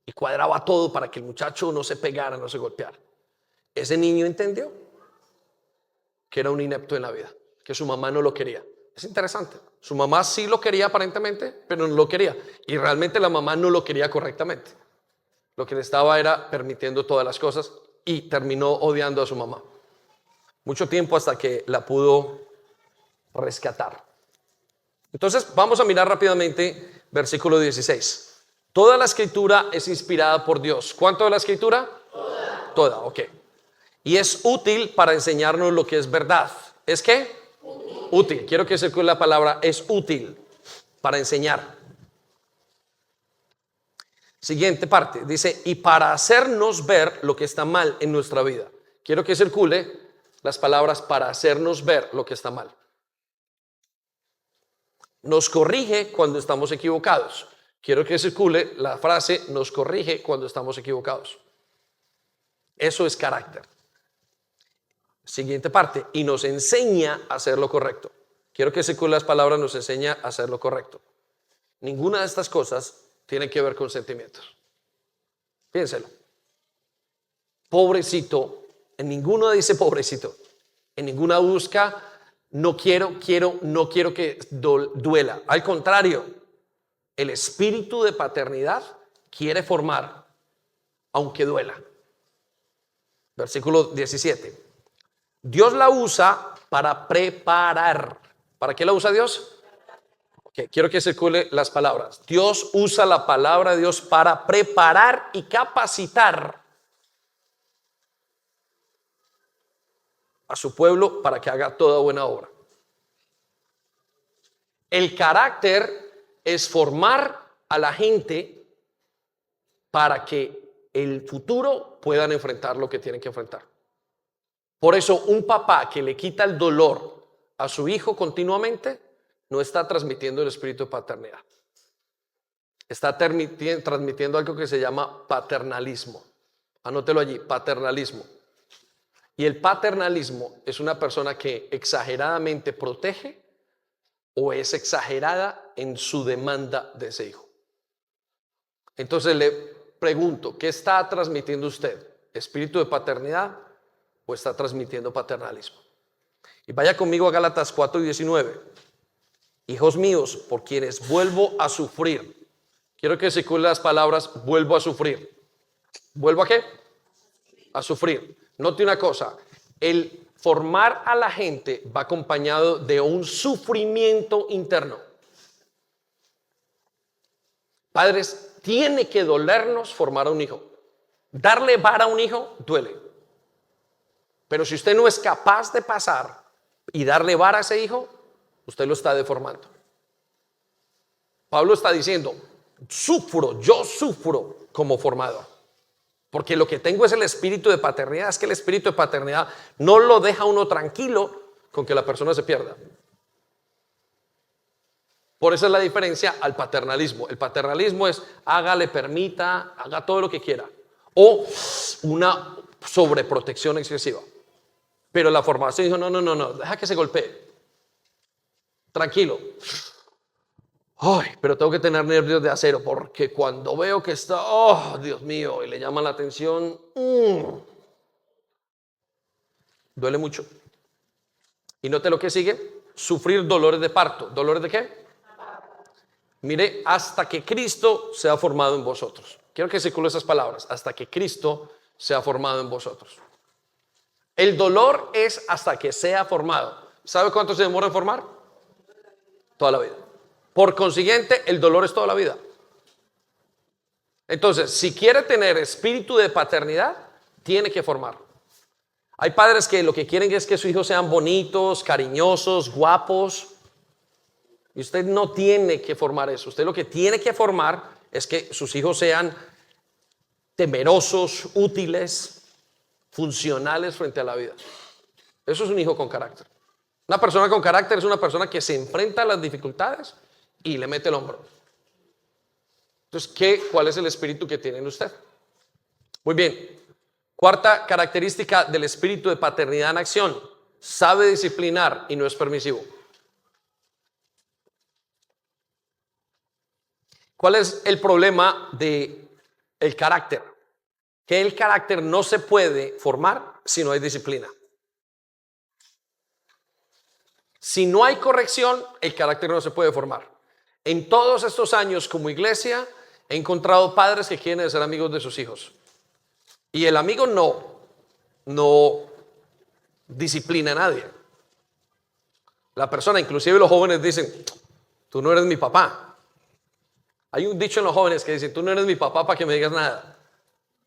Y cuadraba todo para que el muchacho no se pegara, no se golpeara. Ese niño entendió que era un inepto en la vida, que su mamá no lo quería. Es interesante. Su mamá sí lo quería aparentemente, pero no lo quería. Y realmente la mamá no lo quería correctamente. Lo que le estaba era permitiendo todas las cosas y terminó odiando a su mamá. Mucho tiempo hasta que la pudo rescatar. Entonces vamos a mirar rápidamente versículo 16. Toda la escritura es inspirada por Dios. ¿Cuánto de la escritura? Toda, ok. Y es útil para enseñarnos lo que es verdad. ¿Es qué? Útil. Quiero que se escuche la palabra es útil para enseñar. Siguiente parte, dice, y para hacernos ver lo que está mal en nuestra vida. Quiero que circule las palabras para hacernos ver lo que está mal. Nos corrige cuando estamos equivocados. Quiero que circule la frase, nos corrige cuando estamos equivocados. Eso es carácter. Siguiente parte, y nos enseña a hacer lo correcto. Quiero que circule las palabras, nos enseña a hacer lo correcto. Ninguna de estas cosas tiene que ver con sentimientos. Piénselo. Pobrecito, en ninguna dice pobrecito. En ninguna busca no quiero que duela. Al contrario, el espíritu de paternidad quiere formar, aunque duela. Versículo 17. Dios la usa para preparar. ¿Para qué la usa Dios? Okay, quiero que circule las palabras. Dios usa la palabra de Dios para preparar y capacitar a su pueblo para que haga toda buena obra. El carácter es formar a la gente para que el futuro puedan enfrentar lo que tienen que enfrentar. Por eso un papá que le quita el dolor a su hijo continuamente no está transmitiendo el espíritu de paternidad. Está transmitiendo algo que se llama paternalismo. Anótelo allí, paternalismo. Y el paternalismo es una persona que exageradamente protege o es exagerada en su demanda de ese hijo. Entonces le pregunto, ¿qué está transmitiendo usted? ¿Espíritu de paternidad o está transmitiendo paternalismo? Y vaya conmigo a Gálatas 4:19. Hijos míos, por quienes vuelvo a sufrir. Quiero que circulen las palabras, vuelvo a sufrir. ¿Vuelvo a qué? A sufrir. Note una cosa, el formar a la gente va acompañado de un sufrimiento interno. Padres, tiene que dolernos formar a un hijo. Darle vara a un hijo duele. Pero si usted no es capaz de pasar y darle vara a ese hijo, usted lo está deformando. Pablo está diciendo, yo sufro como formador. Porque lo que tengo es el espíritu de paternidad. Es que el espíritu de paternidad no lo deja uno tranquilo con que la persona se pierda. Por eso es la diferencia al paternalismo. El paternalismo es hágale, permita, haga todo lo que quiera. O una sobreprotección excesiva. Pero la formación dijo, no, deja que se golpee. Tranquilo. Ay, pero tengo que tener nervios de acero porque cuando veo que está, oh, Dios mío, y le llama la atención, duele mucho. Y note lo que sigue, sufrir dolores de parto. ¿Dolores de qué? Mire, hasta que Cristo sea formado en vosotros. Quiero que circule esas palabras, hasta que Cristo sea formado en vosotros. El dolor es hasta que sea formado. ¿Sabe cuánto se demora en formar? Toda la vida. Por consiguiente, el dolor es toda la vida. Entonces, si quiere tener espíritu de paternidad, tiene que formar. Hay padres que lo que quieren es que sus hijos sean bonitos, cariñosos, guapos. Y usted no tiene que formar eso. Usted lo que tiene que formar es que sus hijos sean temerosos, útiles, funcionales frente a la vida. Eso es un hijo con carácter. Una persona con carácter es una persona que se enfrenta a las dificultades y le mete el hombro. Entonces, ¿cuál es el espíritu que tiene en usted? Muy bien. Cuarta característica del espíritu de paternidad en acción. Sabe disciplinar y no es permisivo. ¿Cuál es el problema del carácter? Que el carácter no se puede formar si no hay disciplina. Si no hay corrección, el carácter no se puede formar. En todos estos años como iglesia he encontrado padres que quieren ser amigos de sus hijos. Y el amigo no disciplina a nadie. La persona, inclusive los jóvenes dicen, tú no eres mi papá. Hay un dicho en los jóvenes que dicen, tú no eres mi papá para que me digas nada.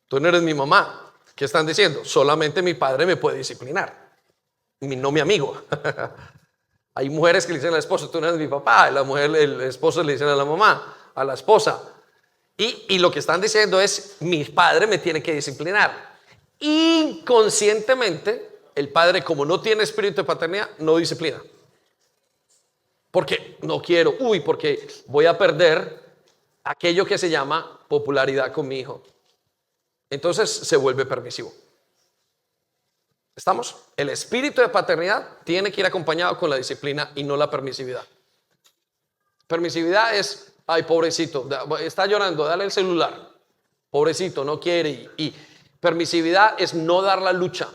Tú no eres mi mamá. ¿Qué están diciendo? Solamente mi padre me puede disciplinar, no mi amigo. Hay mujeres que le dicen a la esposa, tú no eres mi papá. El esposo le dicen a la mamá, a la esposa. Y lo que están diciendo es, mi padre me tiene que disciplinar. Inconscientemente, el padre, como no tiene espíritu de paternidad, no disciplina. Porque no quiero, porque voy a perder aquello que se llama popularidad con mi hijo. Entonces se vuelve permisivo. ¿Estamos? El espíritu de paternidad tiene que ir acompañado con la disciplina y no la permisividad. Permisividad es, ay, pobrecito, está llorando, dale el celular. Pobrecito, no quiere. Y permisividad es no dar la lucha.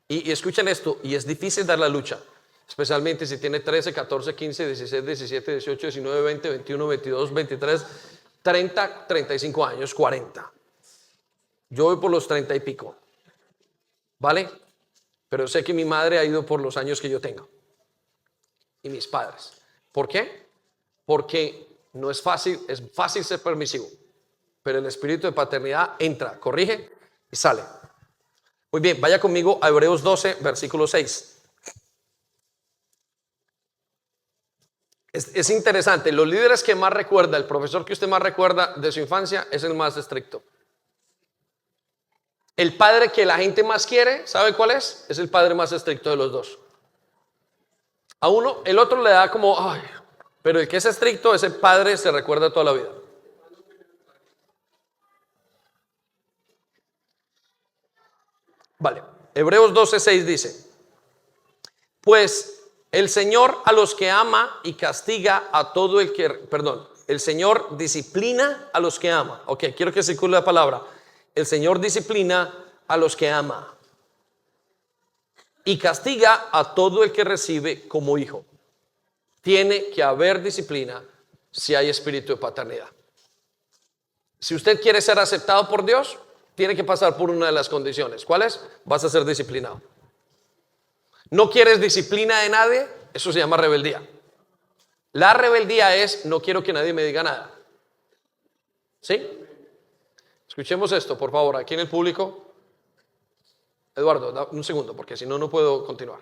Y escuchen esto, y es difícil dar la lucha, especialmente si tiene 13, 14, 15, 16, 17, 18, 19, 20, 21, 22, 23, 30, 35 años, 40. Yo voy por los 30 y pico. ¿Vale? Pero sé que mi madre ha ido por los años que yo tengo. Y mis padres. ¿Por qué? Porque no es fácil ser permisivo. Pero el espíritu de paternidad entra, corrige y sale. Muy bien, vaya conmigo a Hebreos 12, versículo 6. Es interesante, los líderes que más recuerda, el profesor que usted más recuerda de su infancia es el más estricto. El padre que la gente más quiere, ¿sabe cuál es? Es el padre más estricto de los dos. A uno, el otro le da como, ay, pero el que es estricto, ese padre se recuerda toda la vida. Vale, Hebreos 12:6 dice, pues el Señor a los que ama y castiga a todo el que, el Señor disciplina a los que ama. Ok, quiero que circule la palabra. El Señor disciplina a los que ama y castiga a todo el que recibe como hijo. Tiene que haber disciplina si hay espíritu de paternidad. Si usted quiere ser aceptado por Dios, tiene que pasar por una de las condiciones. ¿Cuál es? Vas a ser disciplinado. ¿No quieres disciplina de nadie? Eso se llama rebeldía. La rebeldía es, no quiero que nadie me diga nada. ¿Sí? Escuchemos esto, por favor, aquí en el público. Eduardo, da un segundo, porque si no, no puedo continuar.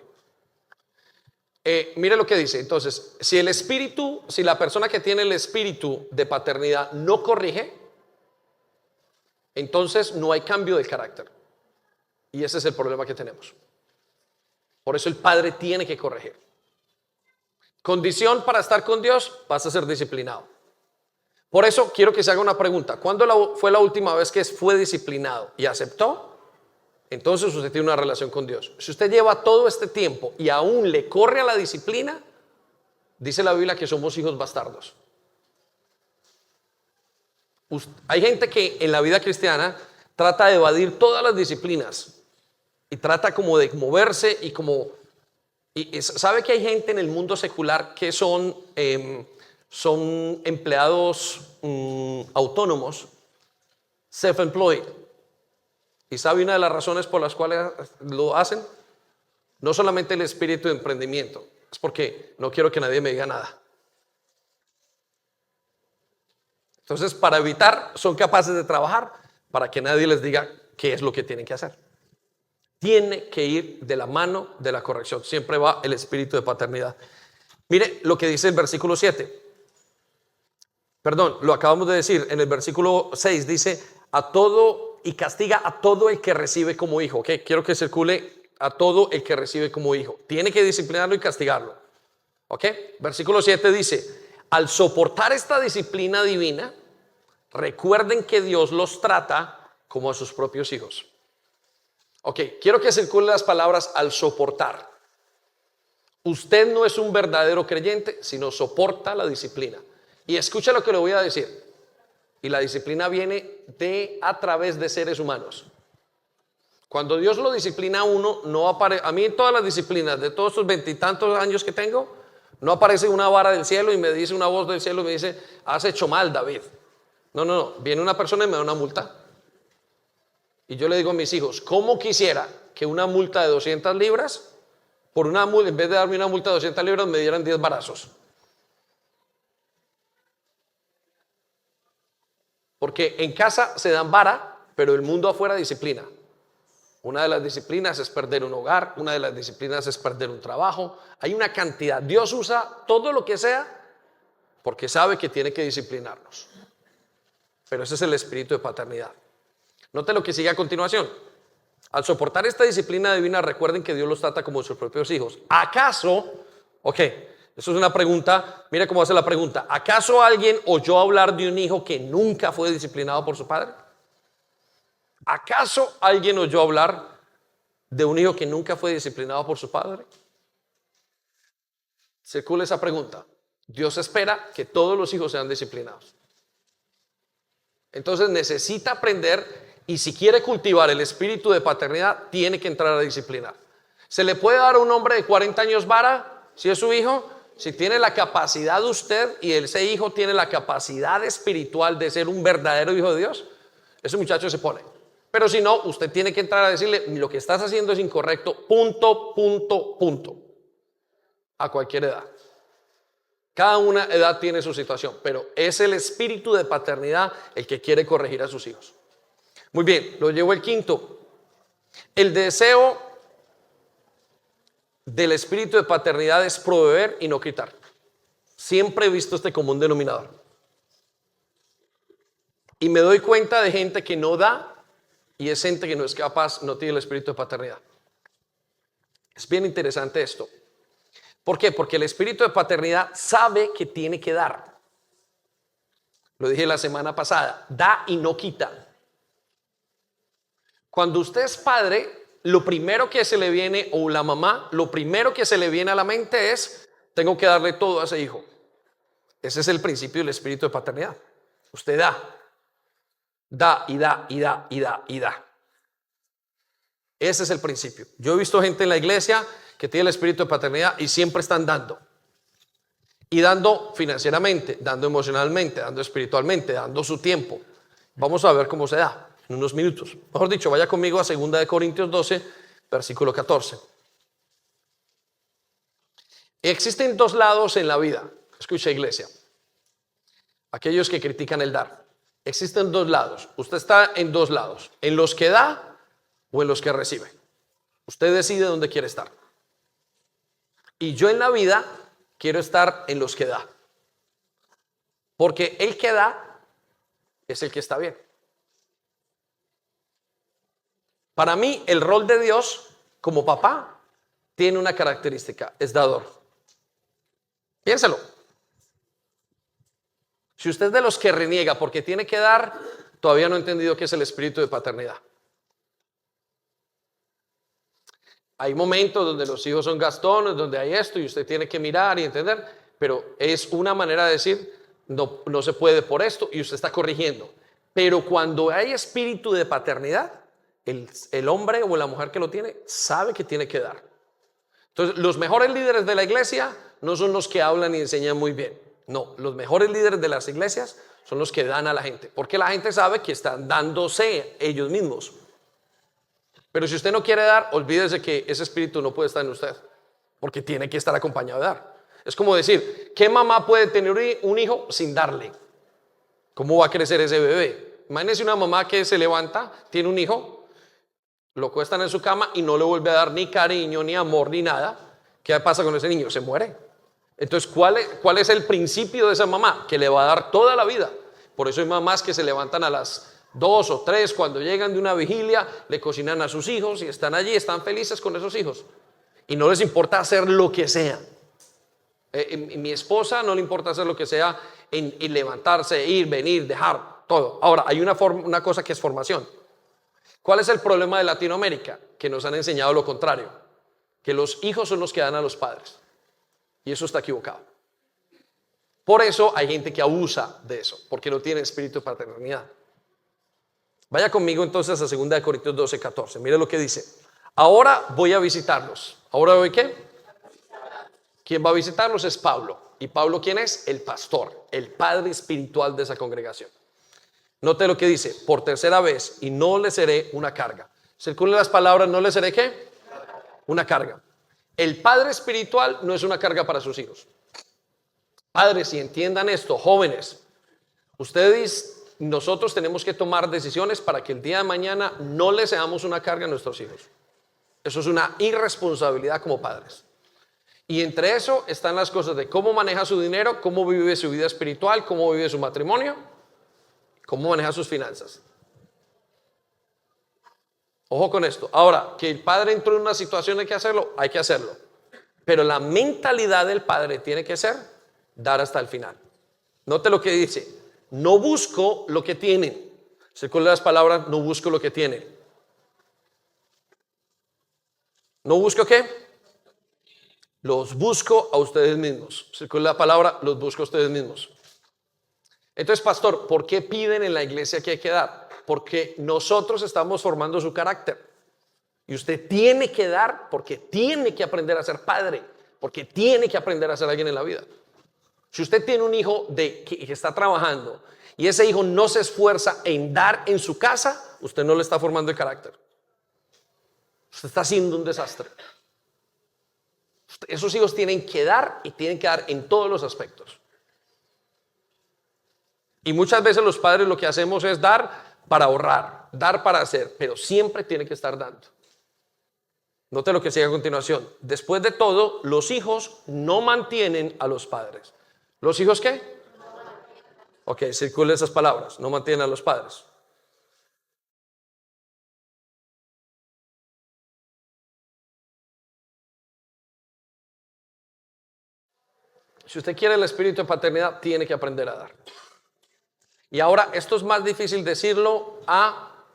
Mire lo que dice. Entonces, si la persona que tiene el espíritu de paternidad no corrige, entonces no hay cambio de carácter. Y ese es el problema que tenemos. Por eso el padre tiene que corregir. Condición para estar con Dios, vas a ser disciplinado. Por eso quiero que se haga una pregunta. ¿Cuándo fue la última vez que fue disciplinado y aceptó? entonces usted tiene una relación con Dios. Si usted lleva todo este tiempo y aún le corre a la disciplina, dice la Biblia que somos hijos bastardos. Hay gente que en la vida cristiana trata de evadir todas las disciplinas y trata como de moverse y como... Y sabe que hay gente en el mundo secular que son empleados autónomos, self-employed. ¿Y sabe una de las razones por las cuales lo hacen? No solamente el espíritu de emprendimiento, es porque no quiero que nadie me diga nada. Entonces, para evitar, son capaces de trabajar para que nadie les diga qué es lo que tienen que hacer. Tiene que ir de la mano de la corrección. Siempre va el espíritu de paternidad. Mire lo que dice el versículo 7. Perdón, lo acabamos de decir. En el versículo 6 dice, a todo y castiga a todo el que recibe como hijo. ¿Okay? Quiero que circule a todo el que recibe como hijo. Tiene que disciplinarlo y castigarlo. ¿Ok? Versículo 7 dice, al soportar esta disciplina divina, recuerden que Dios los trata como a sus propios hijos. Ok, quiero que circulen las palabras al soportar. Usted no es un verdadero creyente, sino soporta la disciplina. Y escucha lo que le voy a decir. Y la disciplina viene a través de seres humanos. Cuando Dios lo disciplina a uno, no aparece. A mí en todas las disciplinas, de todos estos 20 y tantos años que tengo, no aparece una vara del cielo y me dice una voz del cielo y me dice, has hecho mal, David. No. Viene una persona y me da una multa. Y yo le digo a mis hijos, ¿cómo quisiera que una multa de 200 libras, por una multa, en vez de darme una multa de 200 libras, me dieran 10 varazos? Porque en casa se dan vara, pero el mundo afuera disciplina. Una de las disciplinas es perder un hogar, una de las disciplinas es perder un trabajo. Hay una cantidad. Dios usa todo lo que sea porque sabe que tiene que disciplinarnos. Pero ese es el espíritu de paternidad. Note lo que sigue a continuación. Al soportar esta disciplina divina, recuerden que Dios los trata como sus propios hijos. ¿Acaso? Ok, eso es una pregunta. Mira cómo hace la pregunta. ¿Acaso alguien oyó hablar de un hijo que nunca fue disciplinado por su padre? ¿Acaso alguien oyó hablar de un hijo que nunca fue disciplinado por su padre? Circula esa pregunta. Dios espera que todos los hijos sean disciplinados. Entonces necesita aprender. Y si quiere cultivar el espíritu de paternidad, tiene que entrar a disciplinar. ¿Se le puede dar a un hombre de 40 años vara si es su hijo? Si tiene la capacidad de usted y ese hijo tiene la capacidad espiritual de ser un verdadero hijo de Dios, ese muchacho se pone. Pero si no, usted tiene que entrar a decirle, lo que estás haciendo es incorrecto, punto. A cualquier edad. Cada una edad tiene su situación, pero es el espíritu de paternidad el que quiere corregir a sus hijos. Muy bien, lo llevo el quinto. El deseo del espíritu de paternidad es proveer y no quitar. Siempre he visto este común denominador. Y me doy cuenta de gente que no da y es gente que no es capaz, no tiene el espíritu de paternidad. Es bien interesante esto. ¿Por qué? Porque el espíritu de paternidad sabe que tiene que dar. Lo dije la semana pasada, da y no quita. Cuando usted es padre, lo primero que se le viene, o la mamá, lo primero que se le viene a la mente es, tengo que darle todo a ese hijo. Ese es el principio del espíritu de paternidad. Usted da y da. Ese es el principio. Yo he visto gente en la iglesia que tiene el espíritu de paternidad y siempre están dando. Y dando financieramente, dando emocionalmente, dando espiritualmente, dando su tiempo. Vamos a ver cómo se da en unos minutos. Mejor dicho, vaya conmigo a 2 Corintios 12, versículo 14. Existen dos lados en la vida. Escucha, iglesia. Aquellos que critican el dar. Existen dos lados. Usted está en dos lados. En los que da o en los que recibe. Usted decide dónde quiere estar. Y yo en la vida quiero estar en los que da. Porque el que da es el que está bien. Para mí, el rol de Dios como papá tiene una característica, es dador. Piénselo. Si usted es de los que reniega porque tiene que dar, todavía no ha entendido qué es el espíritu de paternidad. Hay momentos donde los hijos son gastones, donde hay esto y usted tiene que mirar y entender, pero es una manera de decir, no, no se puede por esto y usted está corrigiendo. Pero cuando hay espíritu de paternidad, el hombre o la mujer que lo tiene sabe que tiene que dar. Entonces, los mejores líderes de la iglesia no son los que hablan y enseñan muy bien. No, los mejores líderes de las iglesias son los que dan a la gente, porque la gente sabe que están dándose ellos mismos. Pero si usted no quiere dar, olvídese que ese espíritu no puede estar en usted, porque tiene que estar acompañado de dar. Es como decir, ¿qué mamá puede tener un hijo sin darle? ¿Cómo va a crecer ese bebé? Imagínese una mamá que se levanta, tiene un hijo, lo cuestan en su cama y no le vuelve a dar ni cariño, ni amor, ni nada. ¿Qué pasa con ese niño? Se muere. Entonces, ¿cuál es el principio de esa mamá? Que le va a dar toda la vida. Por eso hay mamás que se levantan a las 2 o 3 cuando llegan de una vigilia, le cocinan a sus hijos y están allí, están felices con esos hijos. Y no les importa hacer lo que sea. Mi esposa no le importa hacer lo que sea en levantarse, ir, venir, dejar, todo. Ahora, hay una cosa que es formación. ¿Cuál es el problema de Latinoamérica? Que nos han enseñado lo contrario, que los hijos son los que dan a los padres. Y eso está equivocado. Por eso hay gente que abusa de eso, porque no tiene espíritu de paternidad. Vaya conmigo entonces a 2 Corintios 12:14. Mire lo que dice. Ahora voy a visitarlos. ¿Ahora voy qué? ¿Quién va a visitarlos? Es Pablo. ¿Y Pablo quién es? El pastor, el padre espiritual de esa congregación. Note lo que dice, por tercera vez, y no le seré una carga. Circulen las palabras, ¿no le seré qué? Una carga. El padre espiritual no es una carga para sus hijos. Padres, si entiendan esto, jóvenes, ustedes, nosotros tenemos que tomar decisiones para que el día de mañana no le seamos una carga a nuestros hijos. Eso es una irresponsabilidad como padres. Y entre eso están las cosas de cómo maneja su dinero, cómo vive su vida espiritual, cómo vive su matrimonio, cómo maneja sus finanzas. Ojo con esto. Ahora, que el padre entró en una situación, hay que hacerlo. Pero la mentalidad del padre tiene que ser dar hasta el final. Note lo que dice. No busco lo que tienen. Circula las palabras, no busco lo que tienen. ¿No busco qué? Los busco a ustedes mismos. Circula la palabra, los busco a ustedes mismos. Entonces, pastor, ¿por qué piden en la iglesia que hay que dar? Porque nosotros estamos formando su carácter. Y usted tiene que dar porque tiene que aprender a ser padre, porque tiene que aprender a ser alguien en la vida. Si usted tiene un hijo que está trabajando y ese hijo no se esfuerza en dar en su casa, usted no le está formando el carácter. Usted está haciendo un desastre. Esos hijos tienen que dar y tienen que dar en todos los aspectos. Y muchas veces los padres lo que hacemos es dar para ahorrar, dar para hacer, pero siempre tiene que estar dando. Note lo que sigue a continuación. Después de todo, los hijos no mantienen a los padres. ¿Los hijos qué? Ok, circule esas palabras. No mantienen a los padres. Si usted quiere el espíritu de paternidad, tiene que aprender a dar. Y ahora, esto es más difícil decirlo a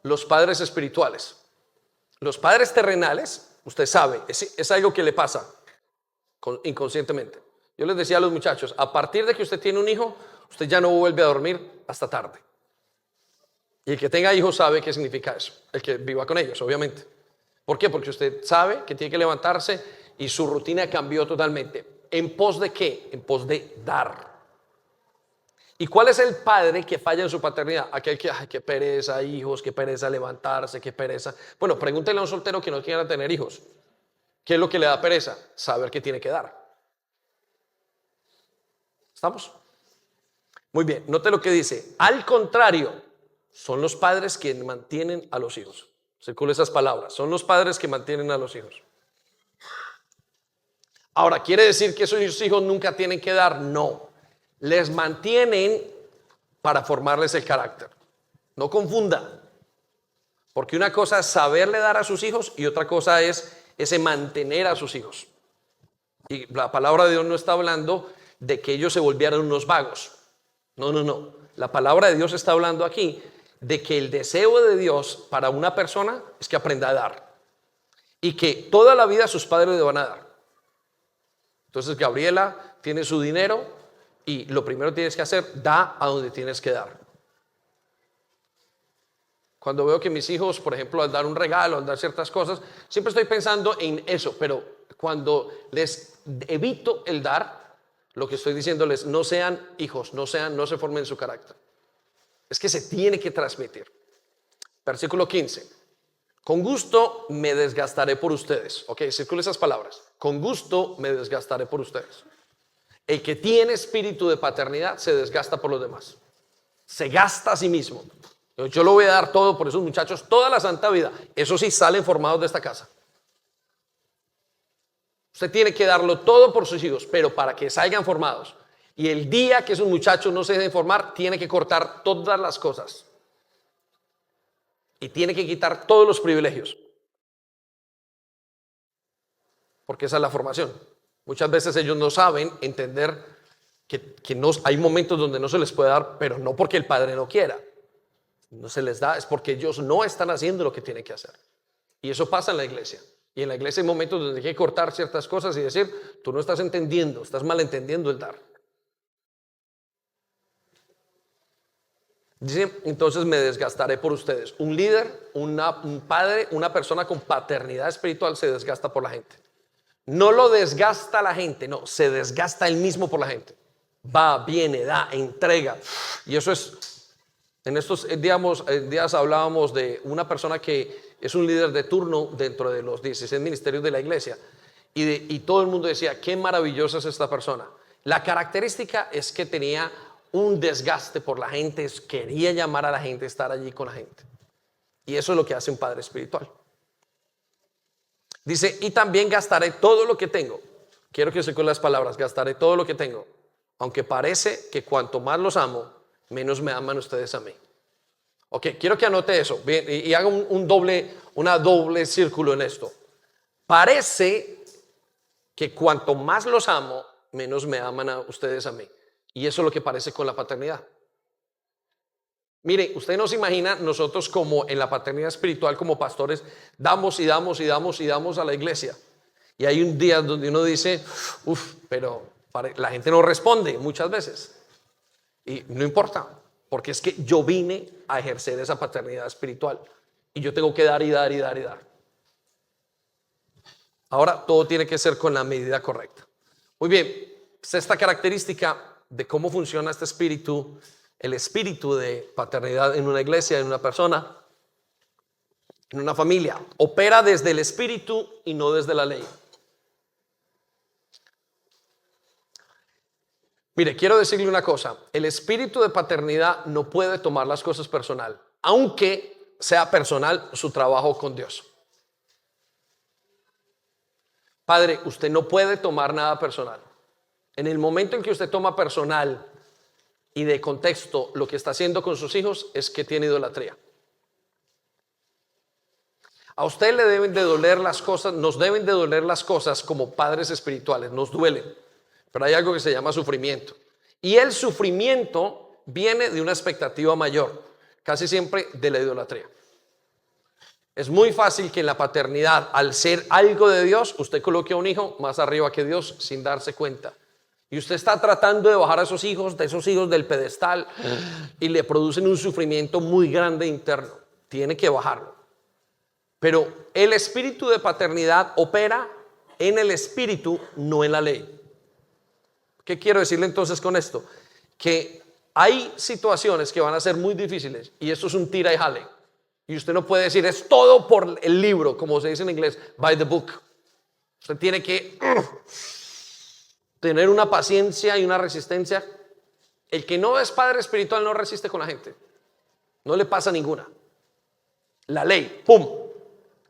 los padres espirituales. Los padres terrenales, usted sabe, es algo que le pasa inconscientemente. Yo les decía a los muchachos, a partir de que usted tiene un hijo, usted ya no vuelve a dormir hasta tarde. Y el que tenga hijos sabe qué significa eso, el que viva con ellos, obviamente. ¿Por qué? Porque usted sabe que tiene que levantarse y su rutina cambió totalmente. ¿En pos de qué? En pos de dar. ¿Y cuál es el padre que falla en su paternidad? Aquel que, ay, qué pereza, hijos, qué pereza levantarse, qué pereza. Bueno, pregúntele a un soltero que no quiera tener hijos. ¿Qué es lo que le da pereza? Saber que tiene que dar. ¿Estamos? Muy bien, note lo que dice. Al contrario, son los padres quienes mantienen a los hijos. Circula esas palabras. Son los padres que mantienen a los hijos. Ahora, ¿quiere decir que esos hijos nunca tienen que dar? No. Les mantienen para formarles el carácter. No confunda. Porque una cosa es saberle dar a sus hijos y otra cosa es ese mantener a sus hijos. Y la palabra de Dios no está hablando de que ellos se volvieran unos vagos. No. La palabra de Dios está hablando aquí de que el deseo de Dios para una persona es que aprenda a dar. y que toda la vida sus padres le van a dar. Entonces Gabriela tiene su dinero y lo primero que tienes que hacer, da a donde tienes que dar. Cuando veo que mis hijos, por ejemplo, al dar un regalo, al dar ciertas cosas, siempre estoy pensando en eso, pero cuando les evito el dar, lo que estoy diciéndoles, no sean hijos, no se formen su carácter. Es que se tiene que transmitir. Versículo 15. Con gusto me desgastaré por ustedes. Ok, circula esas palabras. Con gusto me desgastaré por ustedes. El que tiene espíritu de paternidad se desgasta por los demás. Se gasta a sí mismo. Yo lo voy a dar todo por esos muchachos toda la santa vida. Eso sí, salen formados de esta casa. Usted tiene que darlo todo por sus hijos, pero para que salgan formados. Y el día que esos muchachos no se dejen formar, tiene que cortar todas las cosas. Y tiene que quitar todos los privilegios. Porque esa es la formación. Muchas veces ellos no saben entender que no, hay momentos donde no se les puede dar, pero no porque el padre no quiera. No se les da, es porque ellos no están haciendo lo que tienen que hacer. Y eso pasa en la iglesia. Y en la iglesia hay momentos donde hay que cortar ciertas cosas y decir, tú no estás entendiendo, estás malentendiendo el dar. Dice, entonces me desgastaré por ustedes. Un líder, un padre, una persona con paternidad espiritual se desgasta por la gente. No lo desgasta la gente, no, se desgasta él mismo por la gente. Va, viene, da, entrega. Y eso es, en estos días hablábamos de una persona que es un líder de turno dentro de los 16 ministerios de la iglesia. Y todo el mundo decía, qué maravillosa es esta persona. La característica es que tenía un desgaste por la gente, quería llamar a la gente, estar allí con la gente. Y eso es lo que hace un padre espiritual. Dice, y también gastaré todo lo que tengo. Quiero que se con las palabras, gastaré todo lo que tengo. Aunque parece que cuanto más los amo, menos me aman ustedes a mí. Ok, quiero que anote eso y haga una doble círculo en esto. Parece que cuanto más los amo, menos me aman a ustedes a mí. Y eso es lo que parece con la paternidad. Mire, usted no se imagina nosotros como en la paternidad espiritual como pastores damos y damos y damos y damos a la iglesia. Y hay un día donde uno dice, pero la gente no responde muchas veces. Y no importa, porque es que yo vine a ejercer esa paternidad espiritual. Y yo tengo que dar y dar y dar y dar. Ahora todo tiene que ser con la medida correcta. Muy bien, esta característica de cómo funciona este espíritu, el espíritu de paternidad en una iglesia, en una persona, en una familia, opera desde el espíritu y no desde la ley. Mire, quiero decirle una cosa, el espíritu de paternidad no puede tomar las cosas personal, aunque sea personal su trabajo con Dios. Padre, usted no puede tomar nada personal. En el momento en que usted toma personal y de contexto lo que está haciendo con sus hijos es que tiene idolatría. A usted le deben de doler las cosas, nos deben de doler las cosas como padres espirituales, nos duelen, pero hay algo que se llama sufrimiento. Y el sufrimiento viene de una expectativa mayor, casi siempre de la idolatría. Es muy fácil que en la paternidad, al ser algo de Dios, usted coloque a un hijo más arriba que Dios sin darse cuenta. Y usted está tratando de bajar a esos hijos del pedestal y le producen un sufrimiento muy grande interno. Tiene que bajarlo. Pero el espíritu de paternidad opera en el espíritu, no en la ley. ¿Qué quiero decirle entonces con esto? Que hay situaciones que van a ser muy difíciles y esto es un tira y jale. Y usted no puede decir es todo por el libro, como se dice en inglés, by the book. Usted tiene que tener una paciencia y una resistencia. El que no es padre espiritual no resiste con la gente. No le pasa ninguna. La ley, ¡pum!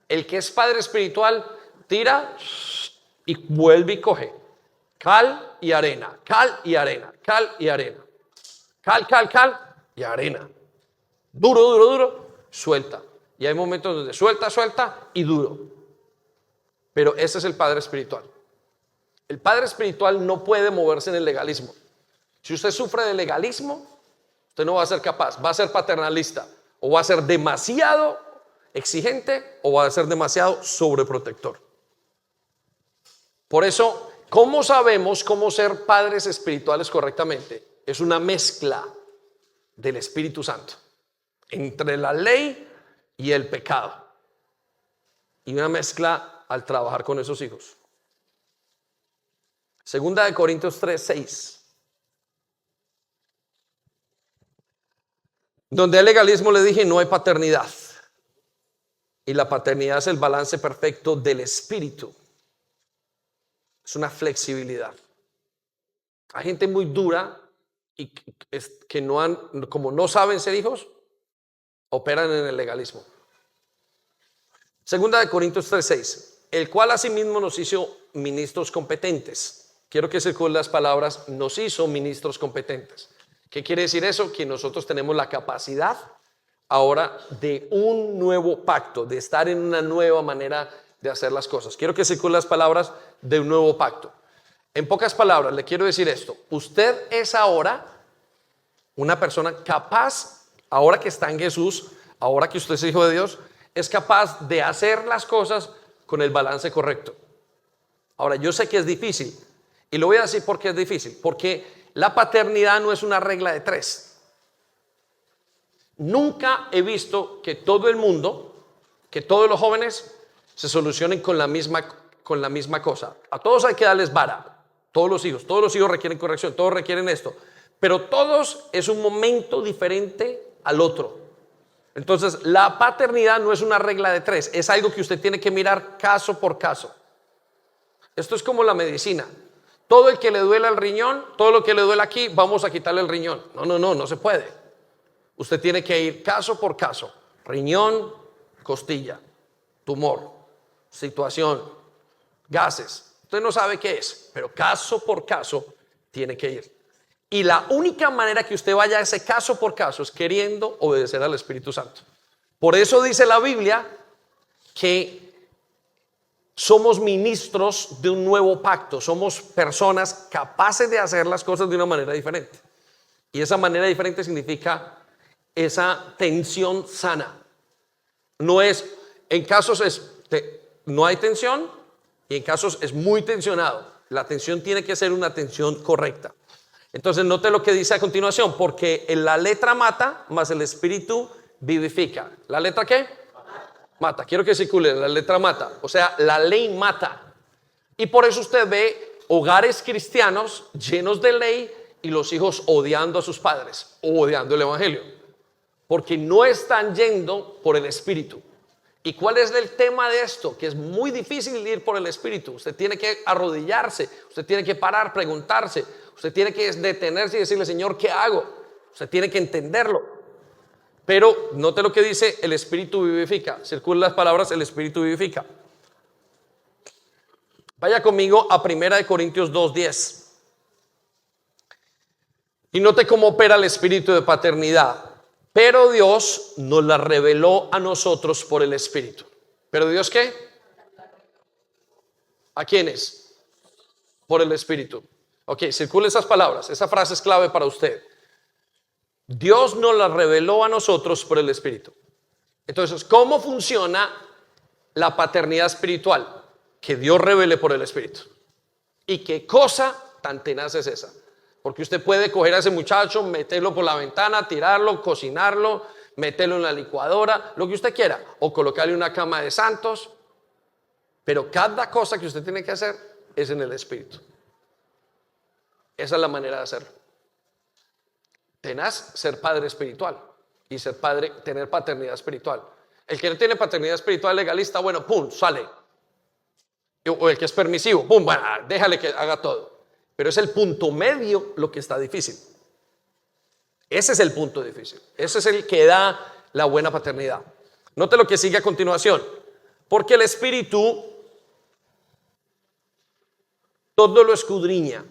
El que es padre espiritual tira y vuelve y coge. Cal y arena, cal y arena, cal y arena. Cal y arena. Duro, suelta. Y hay momentos donde suelta y duro. Pero ese es el padre espiritual. El padre espiritual no puede moverse en el legalismo. Si usted sufre de legalismo, usted no va a ser capaz, va a ser paternalista o va a ser demasiado exigente o va a ser demasiado sobreprotector. Por eso, ¿cómo sabemos cómo ser padres espirituales correctamente? Es una mezcla del Espíritu Santo entre la ley y el pecado, y una mezcla al trabajar con esos hijos. Segunda de Corintios 3:6, donde el legalismo, le dije, no hay paternidad, y la paternidad es el balance perfecto del Espíritu. Es una flexibilidad. Hay gente muy dura y que no han, como no saben ser hijos, operan en el legalismo. Segunda de Corintios 3:6, el cual asimismo nos hizo ministros competentes. Quiero que circulen las palabras, nos hizo ministros competentes. ¿Qué quiere decir eso? Que nosotros tenemos la capacidad ahora de un nuevo pacto, de estar en una nueva manera de hacer las cosas. Quiero que circulen las palabras de un nuevo pacto. En pocas palabras, le quiero decir esto. Usted es ahora una persona capaz, ahora que está en Jesús, ahora que usted es hijo de Dios, es capaz de hacer las cosas con el balance correcto. Ahora, yo sé que es difícil, y lo voy a decir por qué es difícil. Porque la paternidad no es una regla de 3. Nunca he visto que todo el mundo, que todos los jóvenes se solucionen con la misma cosa. A todos hay que darles vara. Todos los hijos requieren corrección, todos requieren esto. Pero todos es un momento diferente al otro. Entonces, la paternidad no es una regla de 3, es algo que usted tiene que mirar caso por caso. Esto es como la medicina. Todo el que le duela el riñón, todo lo que le duele aquí, vamos a quitarle el riñón. No se puede. Usted tiene que ir caso por caso. Riñón, costilla, tumor, situación, gases. Usted no sabe qué es, pero caso por caso tiene que ir. Y la única manera que usted vaya a ese caso por caso es queriendo obedecer al Espíritu Santo. Por eso dice la Biblia que somos ministros de un nuevo pacto. Somos personas capaces de hacer las cosas de una manera diferente. Y esa manera diferente significa esa tensión sana. No es, en casos no hay tensión y en casos es muy tensionado. La tensión tiene que ser una tensión correcta. Entonces note lo que dice a continuación, porque la letra mata, mas el Espíritu vivifica. ¿La letra qué? Mata. Quiero que circule, la letra mata. O sea, la ley mata. Y por eso usted ve hogares cristianos llenos de ley y los hijos odiando a sus padres, o odiando el evangelio, porque no están yendo por el Espíritu. ¿Y cuál es el tema de esto? Que es muy difícil ir por el Espíritu. Usted tiene que arrodillarse, usted tiene que parar, preguntarse, usted tiene que detenerse y decirle, Señor, ¿qué hago? Usted tiene que entenderlo. Pero note lo que dice, el Espíritu vivifica. Circulan las palabras, el Espíritu vivifica. Vaya conmigo a 1 Corintios 2:10. Y note cómo opera el Espíritu de paternidad. Pero Dios nos la reveló a nosotros por el Espíritu. ¿Pero Dios qué? ¿A quiénes? Por el Espíritu. Ok, circule esas palabras. Esa frase es clave para usted. Dios nos la reveló a nosotros por el Espíritu. Entonces, ¿cómo funciona la paternidad espiritual? Que Dios revele por el Espíritu. ¿Y qué cosa tan tenaz es esa? Porque usted puede coger a ese muchacho, meterlo por la ventana, tirarlo, cocinarlo, meterlo en la licuadora, lo que usted quiera, o colocarle una cama de santos. Pero cada cosa que usted tiene que hacer es en el Espíritu. Esa es la manera de hacerlo. Tenaz ser padre espiritual y ser padre, tener paternidad espiritual. El que no tiene paternidad espiritual legalista, bueno, pum, sale. O el que es permisivo, pum, bueno, déjale que haga todo. Pero es el punto medio lo que está difícil. Ese es el punto difícil. Ese es el que da la buena paternidad. Note lo que sigue a continuación. Porque el Espíritu todo lo escudriña.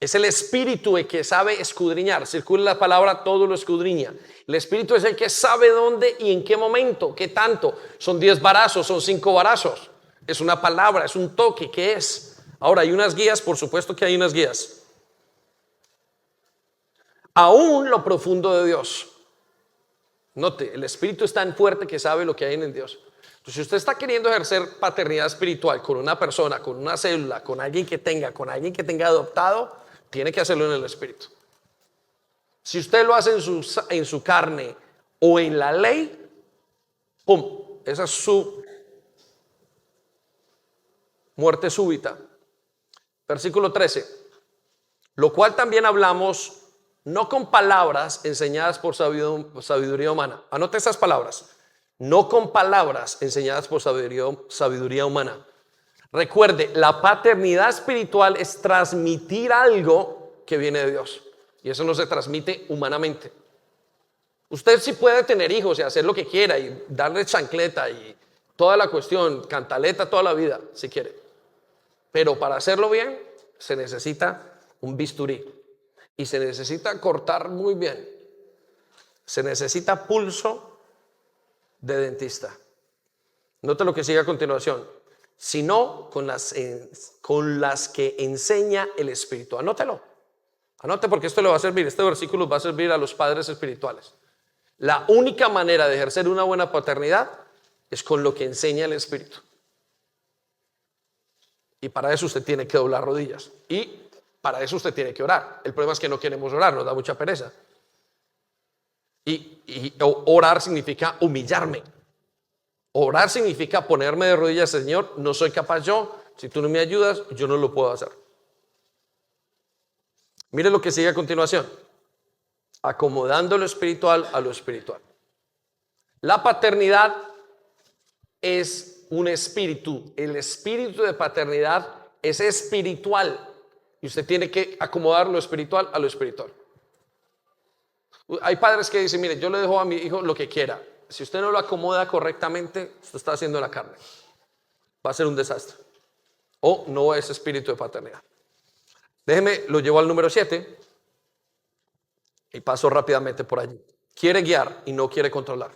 Es el Espíritu el que sabe escudriñar. Circula la palabra, todo lo escudriña. El Espíritu es el que sabe dónde y en qué momento, qué tanto. Son 10 varazos, son 5 varazos. Es una palabra, es un toque, ¿qué es? Ahora, hay unas guías, por supuesto que hay unas guías. Aún lo profundo de Dios. Note, el Espíritu es tan fuerte que sabe lo que hay en Dios. Entonces, si usted está queriendo ejercer paternidad espiritual con una persona, con una célula, con alguien que tenga adoptado, tiene que hacerlo en el Espíritu. Si usted lo hace en su carne o en la ley, ¡pum! Esa es su muerte súbita. Versículo 13. Lo cual también hablamos no con palabras enseñadas por sabiduría humana. Anote esas palabras. No con palabras enseñadas por sabiduría humana. Recuerde, la paternidad espiritual es transmitir algo que viene de Dios. Y eso no se transmite humanamente. Usted sí puede tener hijos y hacer lo que quiera y darle chancleta y toda la cuestión, cantaleta toda la vida, si quiere. Pero para hacerlo bien, se necesita un bisturí. Y se necesita cortar muy bien. Se necesita pulso de dentista. Note lo que sigue a continuación. Sino con las que enseña el Espíritu. Anótelo. Anote porque esto le va a servir. Este versículo va a servir a los padres espirituales. La única manera de ejercer una buena paternidad es con lo que enseña el Espíritu. Y para eso usted tiene que doblar rodillas. Y para eso usted tiene que orar. El problema es que no queremos orar, nos da mucha pereza. Y orar significa humillarme. Orar significa ponerme de rodillas, Señor, no soy capaz yo. Si tú no me ayudas, yo no lo puedo hacer. Mire lo que sigue a continuación. Acomodando lo espiritual a lo espiritual. La paternidad es un espíritu. El espíritu de paternidad es espiritual. Y usted tiene que acomodar lo espiritual a lo espiritual. Hay padres que dicen, mire, yo le dejo a mi hijo lo que quiera. Si usted no lo acomoda correctamente, usted está haciendo la carne. Va a ser un desastre. O no es espíritu de paternidad. Déjeme, lo llevo al número 7 y paso rápidamente por allí. Quiere guiar y no quiere controlar.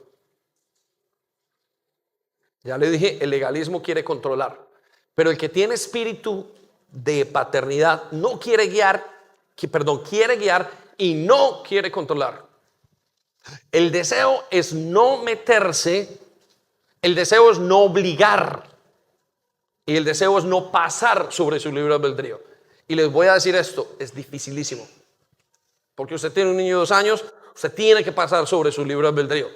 Ya le dije, el legalismo quiere controlar. Pero el que tiene espíritu de paternidad no quiere guiar, quiere guiar y no quiere controlar. El deseo es no meterse, el deseo es no obligar y el deseo es no pasar sobre su libre albedrío. Y les voy a decir esto, es dificilísimo. Porque usted tiene un niño de 2 años, usted tiene que pasar sobre su libre albedrío.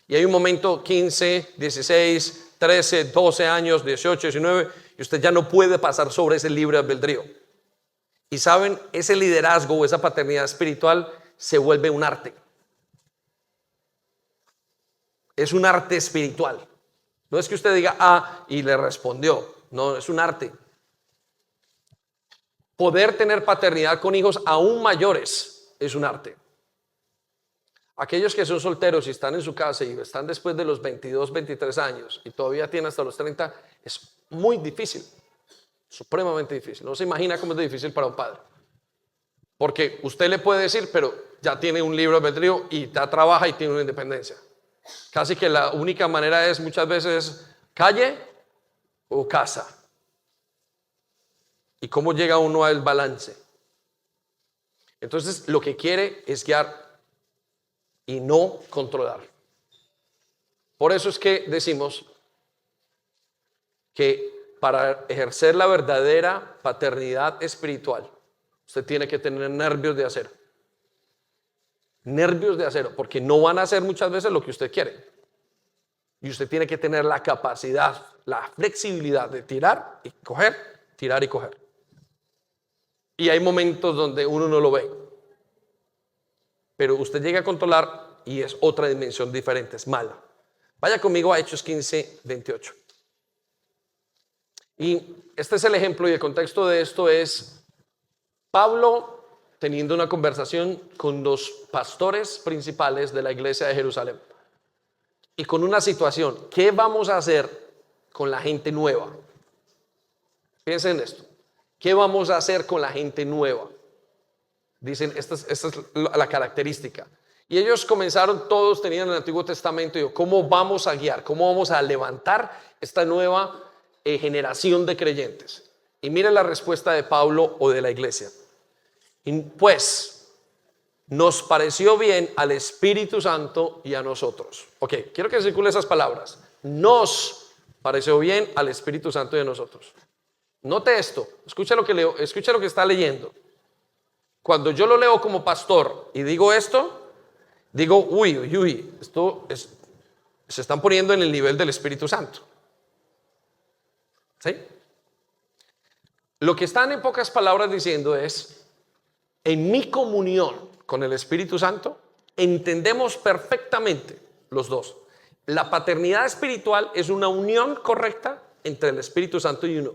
Y hay un momento 15, 16, 13, 12 años, 18, 19, y usted ya no puede pasar sobre ese libre albedrío. Y saben, ese liderazgo o esa paternidad espiritual se vuelve un arte. Es un arte espiritual. No es que usted diga, y le respondió. No, es un arte. Poder tener paternidad con hijos aún mayores es un arte. Aquellos que son solteros y están en su casa y están después de los 22, 23 años y todavía tienen hasta los 30, es muy difícil. Supremamente difícil. No se imagina cómo es difícil para un padre. Porque usted le puede decir, pero ya tiene un libre albedrío y ya trabaja y tiene una independencia. Casi que la única manera es muchas veces calle o casa. ¿Y cómo llega uno al balance? Entonces lo que quiere es guiar y no controlar. Por eso es que decimos que para ejercer la verdadera paternidad espiritual, usted tiene que tener nervios de acero. Nervios de acero, porque no van a hacer muchas veces lo que usted quiere. Y usted tiene que tener la capacidad, la flexibilidad de tirar y coger, tirar y coger. Y hay momentos donde uno no lo ve. Pero usted llega a controlar y es otra dimensión diferente, es mala. Vaya conmigo a Hechos 15, 28. Y este es el ejemplo y el contexto de esto es Pablo teniendo una conversación con los pastores principales de la iglesia de Jerusalén. Y con una situación, ¿qué vamos a hacer con la gente nueva? Piensen en esto. ¿Qué vamos a hacer con la gente nueva? Dicen, esta es la característica. Y ellos comenzaron, todos tenían el Antiguo Testamento, y ¿cómo vamos a guiar? ¿Cómo vamos a levantar esta nueva generación de creyentes? Y miren la respuesta de Pablo o de la iglesia. Y pues, nos pareció bien al Espíritu Santo y a nosotros. Ok, quiero que circule esas palabras. Nos pareció bien al Espíritu Santo y a nosotros. Note esto, escucha lo que leo, escucha lo que está leyendo. Cuando yo lo leo como pastor y digo esto, digo, uy, se están poniendo en el nivel del Espíritu Santo. ¿Sí? Lo que están en pocas palabras diciendo es, en mi comunión con el Espíritu Santo, entendemos perfectamente los dos. La paternidad espiritual es una unión correcta entre el Espíritu Santo y uno.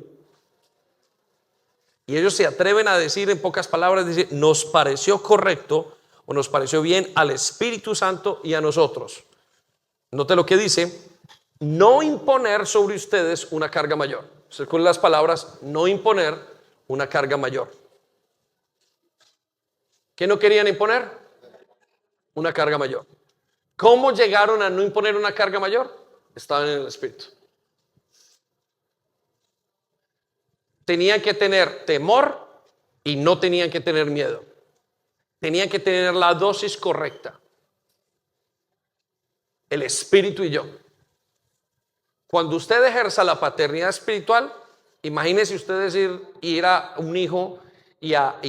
Y ellos se atreven a decir en pocas palabras, decir, nos pareció correcto o nos pareció bien al Espíritu Santo y a nosotros. Note lo que dice, no imponer sobre ustedes una carga mayor. Con las palabras, no imponer una carga mayor. ¿Qué no querían imponer? Una carga mayor. ¿Cómo llegaron a no imponer una carga mayor? Estaban en el Espíritu. Tenían que tener temor y no tenían que tener miedo. Tenían que tener la dosis correcta. El Espíritu y yo. Cuando usted ejerza la paternidad espiritual, imagínese usted ir a un hijo y a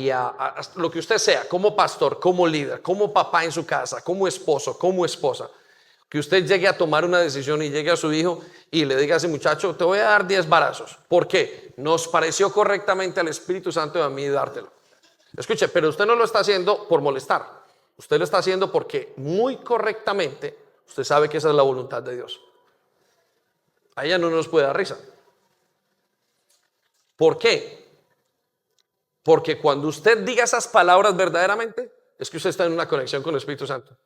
lo que usted sea, como pastor, como líder, como papá en su casa, como esposo, como esposa, que usted llegue a tomar una decisión y llegue a su hijo y le diga a ese muchacho, te voy a dar 10 varazos. ¿Por qué? Nos pareció correctamente al Espíritu Santo y a mí dártelo. Escuche, pero usted no lo está haciendo por molestar. Usted lo está haciendo porque muy correctamente usted sabe que esa es la voluntad de Dios. A ella no nos puede dar risa. ¿Por qué? Porque cuando usted diga esas palabras verdaderamente, es que usted está en una conexión con el Espíritu Santo.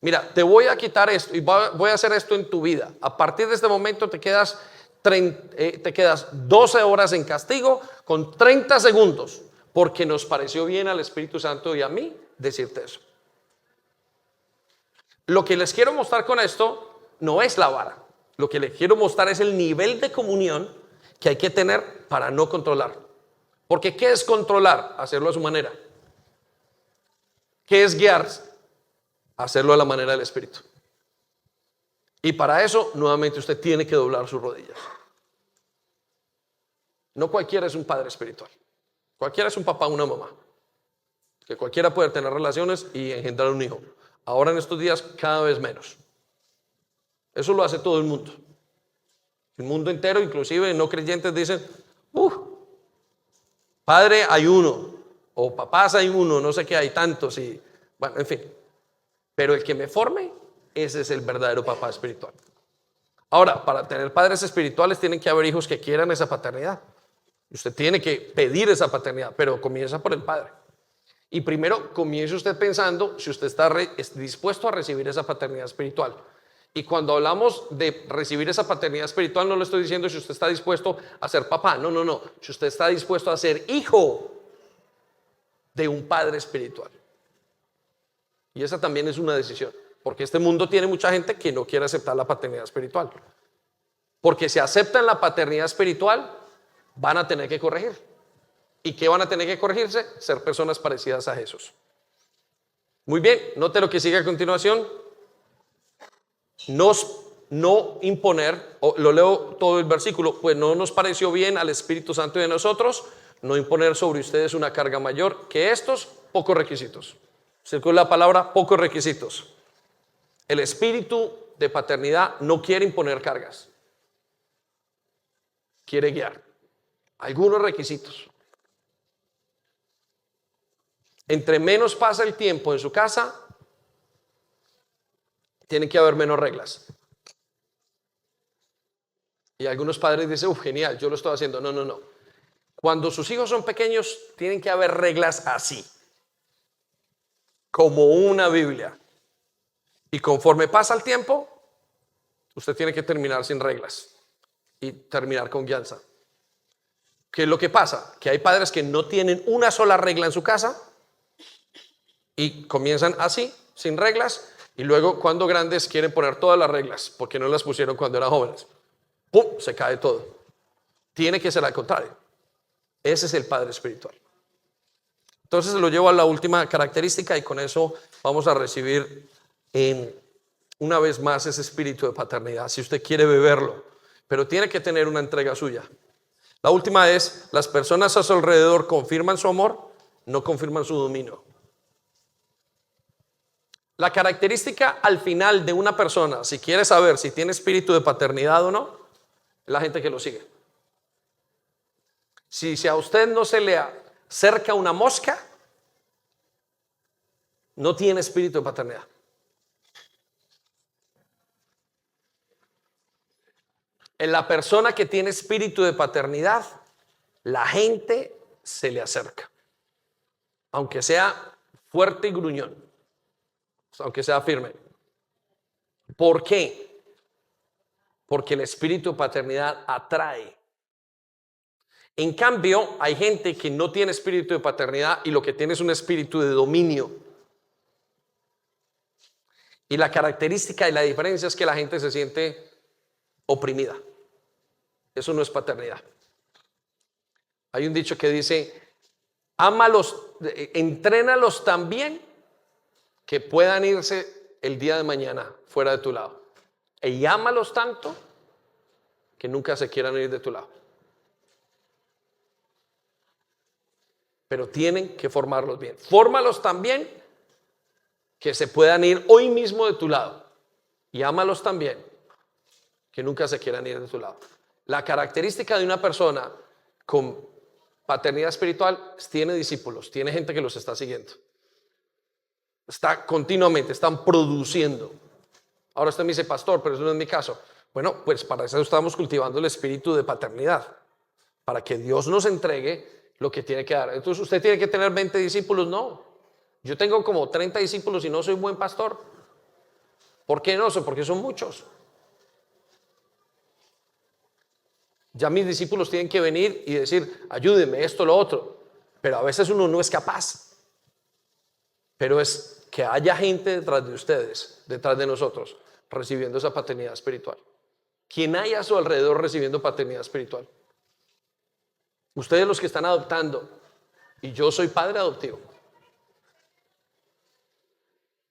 Mira, te voy a quitar esto y voy a hacer esto en tu vida. A partir de este momento te quedas 12 horas en castigo con 30 segundos, porque nos pareció bien al Espíritu Santo y a mí decirte eso. Lo que les quiero mostrar con esto no es la vara. Lo que les quiero mostrar es el nivel de comunión que hay que tener para no controlar. Porque ¿qué es controlar? Hacerlo a su manera. ¿Qué es guiarse? Hacerlo a la manera del Espíritu. Y para eso, nuevamente, usted tiene que doblar sus rodillas. No cualquiera es un padre espiritual. Cualquiera es un papá o una mamá. Que cualquiera puede tener relaciones y engendrar un hijo. Ahora en estos días, cada vez menos. Eso lo hace todo el mundo. El mundo entero, inclusive no creyentes, dicen, padre hay uno, o papás hay uno, no sé qué, hay tantos, y bueno, en fin. Pero el que me forme, ese es el verdadero papá espiritual. Ahora, para tener padres espirituales tienen que haber hijos que quieran esa paternidad. Usted tiene que pedir esa paternidad, pero comienza por el padre. Y primero comience usted pensando si usted está dispuesto a recibir esa paternidad espiritual. Y cuando hablamos de recibir esa paternidad espiritual, no le estoy diciendo si usted está dispuesto a ser papá. No. Si usted está dispuesto a ser hijo de un padre espiritual. Y esa también es una decisión. Porque este mundo tiene mucha gente que no quiere aceptar la paternidad espiritual. Porque si aceptan la paternidad espiritual, van a tener que corregir. ¿Y qué van a tener que corregirse? Ser personas parecidas a Jesús. Muy bien, note lo que sigue a continuación. No imponer, lo leo todo el versículo, pues no nos pareció bien al Espíritu Santo y a nosotros no imponer sobre ustedes una carga mayor que estos pocos requisitos. Circula la palabra pocos requisitos. El espíritu de paternidad no quiere imponer cargas, quiere guiar. Algunos requisitos. Entre menos pasa el tiempo en su casa, tienen que haber menos reglas. Y algunos padres dicen, genial, yo lo estoy haciendo. No. Cuando sus hijos son pequeños, tienen que haber reglas así, como una Biblia. Y conforme pasa el tiempo, usted tiene que terminar sin reglas y terminar con guianza. ¿Qué es lo que pasa? Que hay padres que no tienen una sola regla en su casa y comienzan así, sin reglas, y luego cuando grandes quieren poner todas las reglas porque no las pusieron cuando eran jóvenes. ¡Pum! Se cae todo. Tiene que ser al contrario. Ese es el padre espiritual. Entonces lo llevo a la última característica y con eso vamos a recibir una vez más ese espíritu de paternidad, si usted quiere beberlo, pero tiene que tener una entrega suya. La última es, las personas a su alrededor confirman su amor, no confirman su dominio. La característica al final de una persona, si quiere saber si tiene espíritu de paternidad o no, es la gente que lo sigue. Si a usted no se le acerca una mosca, no tiene espíritu de paternidad. En la persona que tiene espíritu de paternidad, la gente se le acerca, aunque sea fuerte y gruñón, aunque sea firme. ¿Por qué? Porque el espíritu de paternidad atrae. En cambio, hay gente que no tiene espíritu de paternidad y lo que tiene es un espíritu de dominio. Y la característica y la diferencia es que la gente se siente oprimida. Eso no es paternidad. Hay un dicho que dice, ámalos, entrénalos tan bien que puedan irse el día de mañana fuera de tu lado. Y ámalos tanto que nunca se quieran ir de tu lado. Pero tienen que formarlos bien. Fórmalos tan bien que se puedan ir hoy mismo de tu lado. Y ámalos tan bien que nunca se quieran ir de tu lado. La característica de una persona con paternidad espiritual tiene discípulos, tiene gente que los está siguiendo. Está continuamente, están produciendo. Ahora usted me dice, pastor, pero eso no es mi caso. Bueno, pues para eso estamos cultivando el espíritu de paternidad, para que Dios nos entregue lo que tiene que dar. Entonces usted tiene que tener 20 discípulos, no. Yo tengo como 30 discípulos y no soy buen pastor. ¿Por qué no? Porque son muchos. Ya mis discípulos tienen que venir y decir, ayúdeme, esto, lo otro. Pero a veces uno no es capaz. Pero es que haya gente detrás de ustedes, detrás de nosotros, recibiendo esa paternidad espiritual. Quien haya a su alrededor recibiendo paternidad espiritual. Ustedes los que están adoptando, y yo soy padre adoptivo.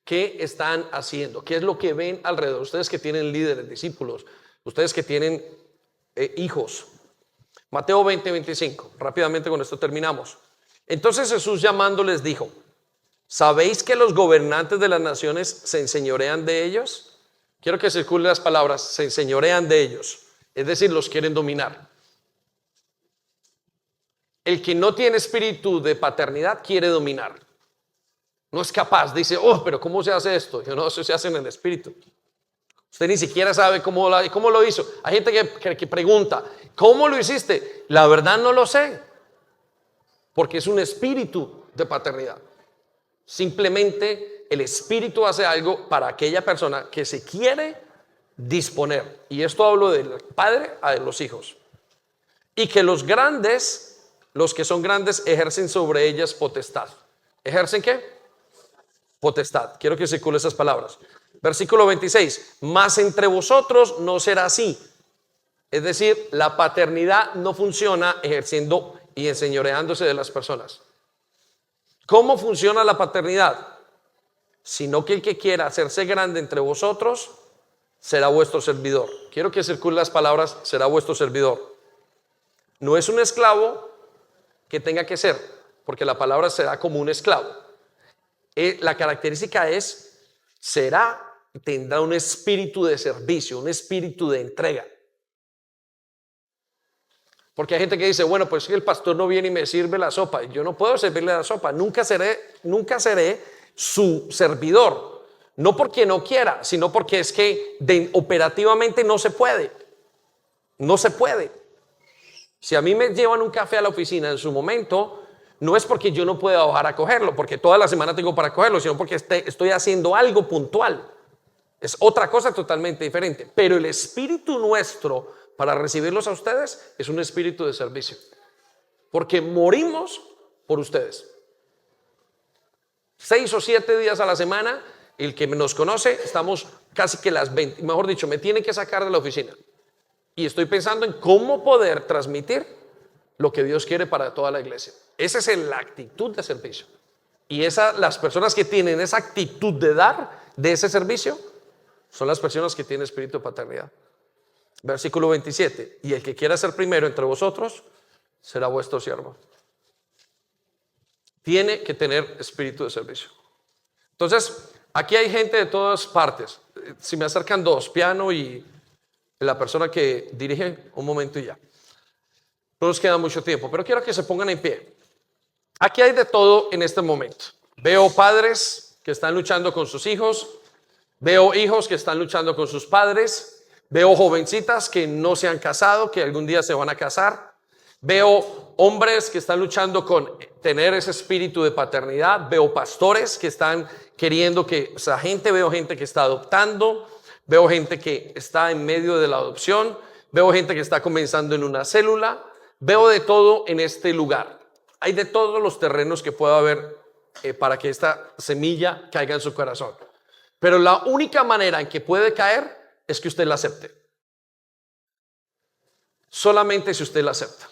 ¿Qué están haciendo? ¿Qué es lo que ven alrededor? Ustedes que tienen líderes, discípulos, ustedes que tienen hijos. Mateo 20:25. Rápidamente con esto terminamos. Entonces Jesús llamándoles dijo, ¿sabéis que los gobernantes de las naciones se enseñorean de ellos? Quiero que circulen las palabras, se enseñorean de ellos. Es decir, los quieren dominar. El que no tiene espíritu de paternidad quiere dominar. No es capaz, dice, pero ¿cómo se hace esto? Yo no, eso se hace en el espíritu. Usted ni siquiera sabe cómo lo hizo. Hay gente que pregunta, ¿cómo lo hiciste? La verdad no lo sé, porque es un espíritu de paternidad. Simplemente el espíritu hace algo para aquella persona que se quiere disponer. Y esto hablo del padre a los hijos. Y que los grandes, los que son grandes, ejercen sobre ellas potestad. ¿Ejercen qué? Potestad. Quiero que circule esas palabras. Versículo 26. Mas entre vosotros no será así. Es decir, la paternidad no funciona ejerciendo y enseñoreándose de las personas. ¿Cómo funciona la paternidad? Sino que el que quiera hacerse grande entre vosotros será vuestro servidor. Quiero que circulen las palabras, será vuestro servidor. No es un esclavo que tenga que ser, porque la palabra será como un esclavo. La característica es, tendrá un espíritu de servicio, un espíritu de entrega. Porque hay gente que dice, bueno, pues es que el pastor no viene y me sirve la sopa. Yo no puedo servirle la sopa, nunca seré su servidor. No porque no quiera, sino porque es que operativamente no se puede. No se puede. Si a mí me llevan un café a la oficina en su momento, no es porque yo no pueda bajar a cogerlo, porque toda la semana tengo para cogerlo, sino porque estoy haciendo algo puntual. Es otra cosa totalmente diferente. Pero el espíritu nuestro para recibirlos a ustedes es un espíritu de servicio. Porque morimos por ustedes. 6 o 7 días a la semana, el que nos conoce, estamos casi que las 20, mejor dicho, me tienen que sacar de la oficina. Y estoy pensando en cómo poder transmitir lo que Dios quiere para toda la iglesia. Esa es la actitud de servicio. Y las personas que tienen esa actitud de dar de ese servicio son las personas que tienen espíritu de paternidad. Versículo 27. Y el que quiera ser primero entre vosotros será vuestro siervo. Tiene que tener espíritu de servicio. Entonces, aquí hay gente de todas partes. Si me acercan dos, piano y la persona que dirige, un momento y ya. No nos queda mucho tiempo, pero quiero que se pongan en pie. Aquí hay de todo en este momento. Veo padres que están luchando con sus hijos. Veo hijos que están luchando con sus padres. Veo jovencitas que no se han casado, que algún día se van a casar. Veo hombres que están luchando con tener ese espíritu de paternidad. Veo pastores que están queriendo veo gente que está adoptando. Veo gente que está en medio de la adopción. Veo gente que está comenzando en una célula. Veo de todo en este lugar. Hay de todos los terrenos que pueda haber para que esta semilla caiga en su corazón. Pero la única manera en que puede caer es que usted la acepte. Solamente si usted la acepta.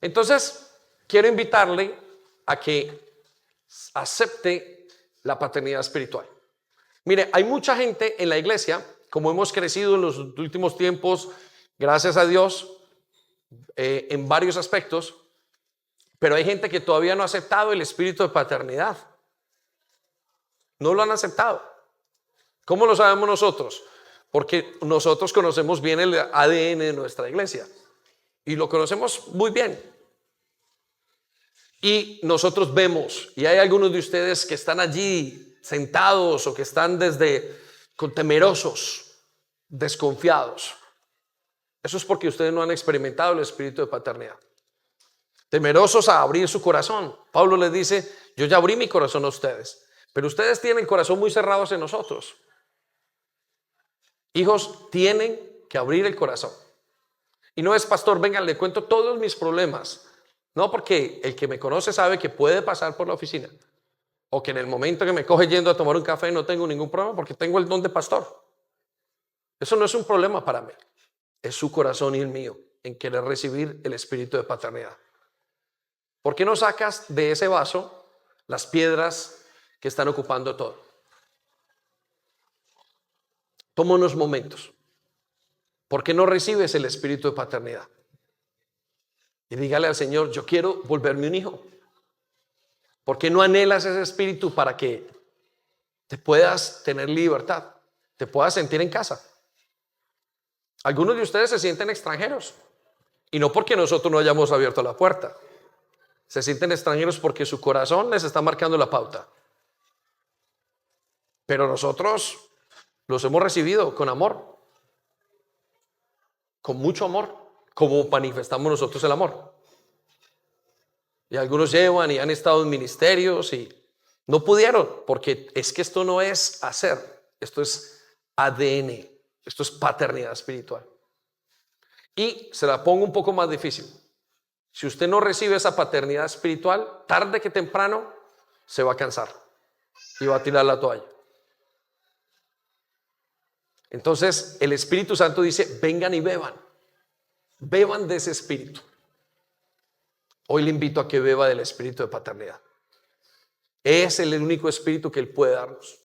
Entonces, quiero invitarle a que acepte la paternidad espiritual. Mire, hay mucha gente en la iglesia, como hemos crecido en los últimos tiempos, gracias a Dios, en varios aspectos, pero hay gente que todavía no ha aceptado el espíritu de paternidad. No lo han aceptado. ¿Cómo lo sabemos nosotros? Porque nosotros conocemos bien el ADN de nuestra iglesia y lo conocemos muy bien. Y nosotros vemos, y hay algunos de ustedes que están allí sentados o que están temerosos, desconfiados. Eso es porque ustedes no han experimentado el espíritu de paternidad. Temerosos a abrir su corazón. Pablo les dice, yo ya abrí mi corazón a ustedes, pero ustedes tienen el corazón muy cerrado hacia nosotros. Hijos tienen que abrir el corazón. Y no es, pastor, venga, le cuento todos mis problemas. No, porque el que me conoce sabe que puede pasar por la oficina. O que en el momento que me coge yendo a tomar un café no tengo ningún problema porque tengo el don de pastor. Eso no es un problema para mí. Es su corazón y el mío en querer recibir el espíritu de paternidad. ¿Por qué no sacas de ese vaso las piedras que están ocupando todo? Toma unos momentos. ¿Por qué no recibes el espíritu de paternidad? Y dígale al Señor, yo quiero volverme un hijo. ¿Por qué no anhelas ese espíritu para que te puedas tener libertad? Te puedas sentir en casa. Algunos de ustedes se sienten extranjeros. Y no porque nosotros no hayamos abierto la puerta. Se sienten extranjeros porque su corazón les está marcando la pauta. Pero nosotros los hemos recibido con amor. Con mucho amor. Como manifestamos nosotros el amor. Y algunos llevan y han estado en ministerios y no pudieron, porque es que esto no es hacer, esto es ADN, esto es paternidad espiritual. Y se la pongo un poco más difícil. Si usted no recibe esa paternidad espiritual, tarde que temprano se va a cansar y va a tirar la toalla. Entonces el Espíritu Santo dice, vengan y beban. Beban de ese espíritu. Hoy le invito a que beba del espíritu de paternidad. Es el único espíritu que Él puede darnos.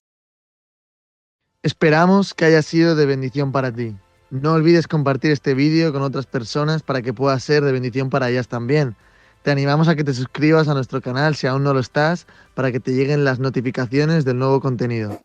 Esperamos que haya sido de bendición para ti. No olvides compartir este vídeo con otras personas para que pueda ser de bendición para ellas también. Te animamos a que te suscribas a nuestro canal si aún no lo estás, para que te lleguen las notificaciones del nuevo contenido.